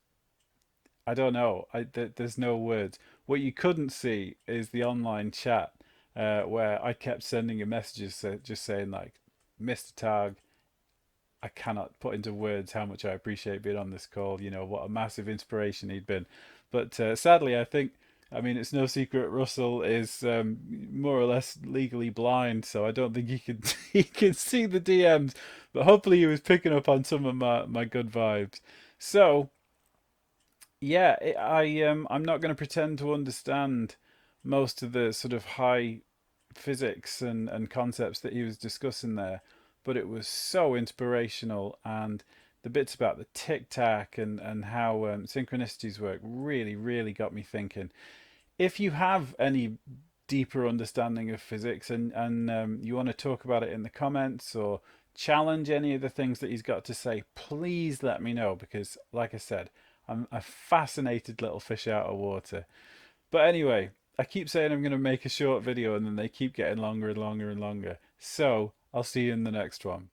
I don't know. There's no words. What you couldn't see is the online chat, where I kept sending him messages just saying like, "Mr. Targ, I cannot put into words how much I appreciate being on this call. You know what a massive inspiration he'd been." But sadly, I mean, it's no secret Russell is more or less legally blind, so I don't think he could he can see the DMs. But hopefully, he was picking up on some of my good vibes. So yeah, I'm not going to pretend to understand most of the sort of high physics and concepts that he was discussing there, but it was so inspirational, and the bits about the Tic Tac and how synchronicities work really, really got me thinking. If you have any deeper understanding of physics and you want to talk about it in the comments or challenge any of the things that he's got to say, please let me know, because like I said, I'm a fascinated little fish out of water. But anyway, I keep saying I'm going to make a short video and then they keep getting longer and longer and longer. So I'll see you in the next one.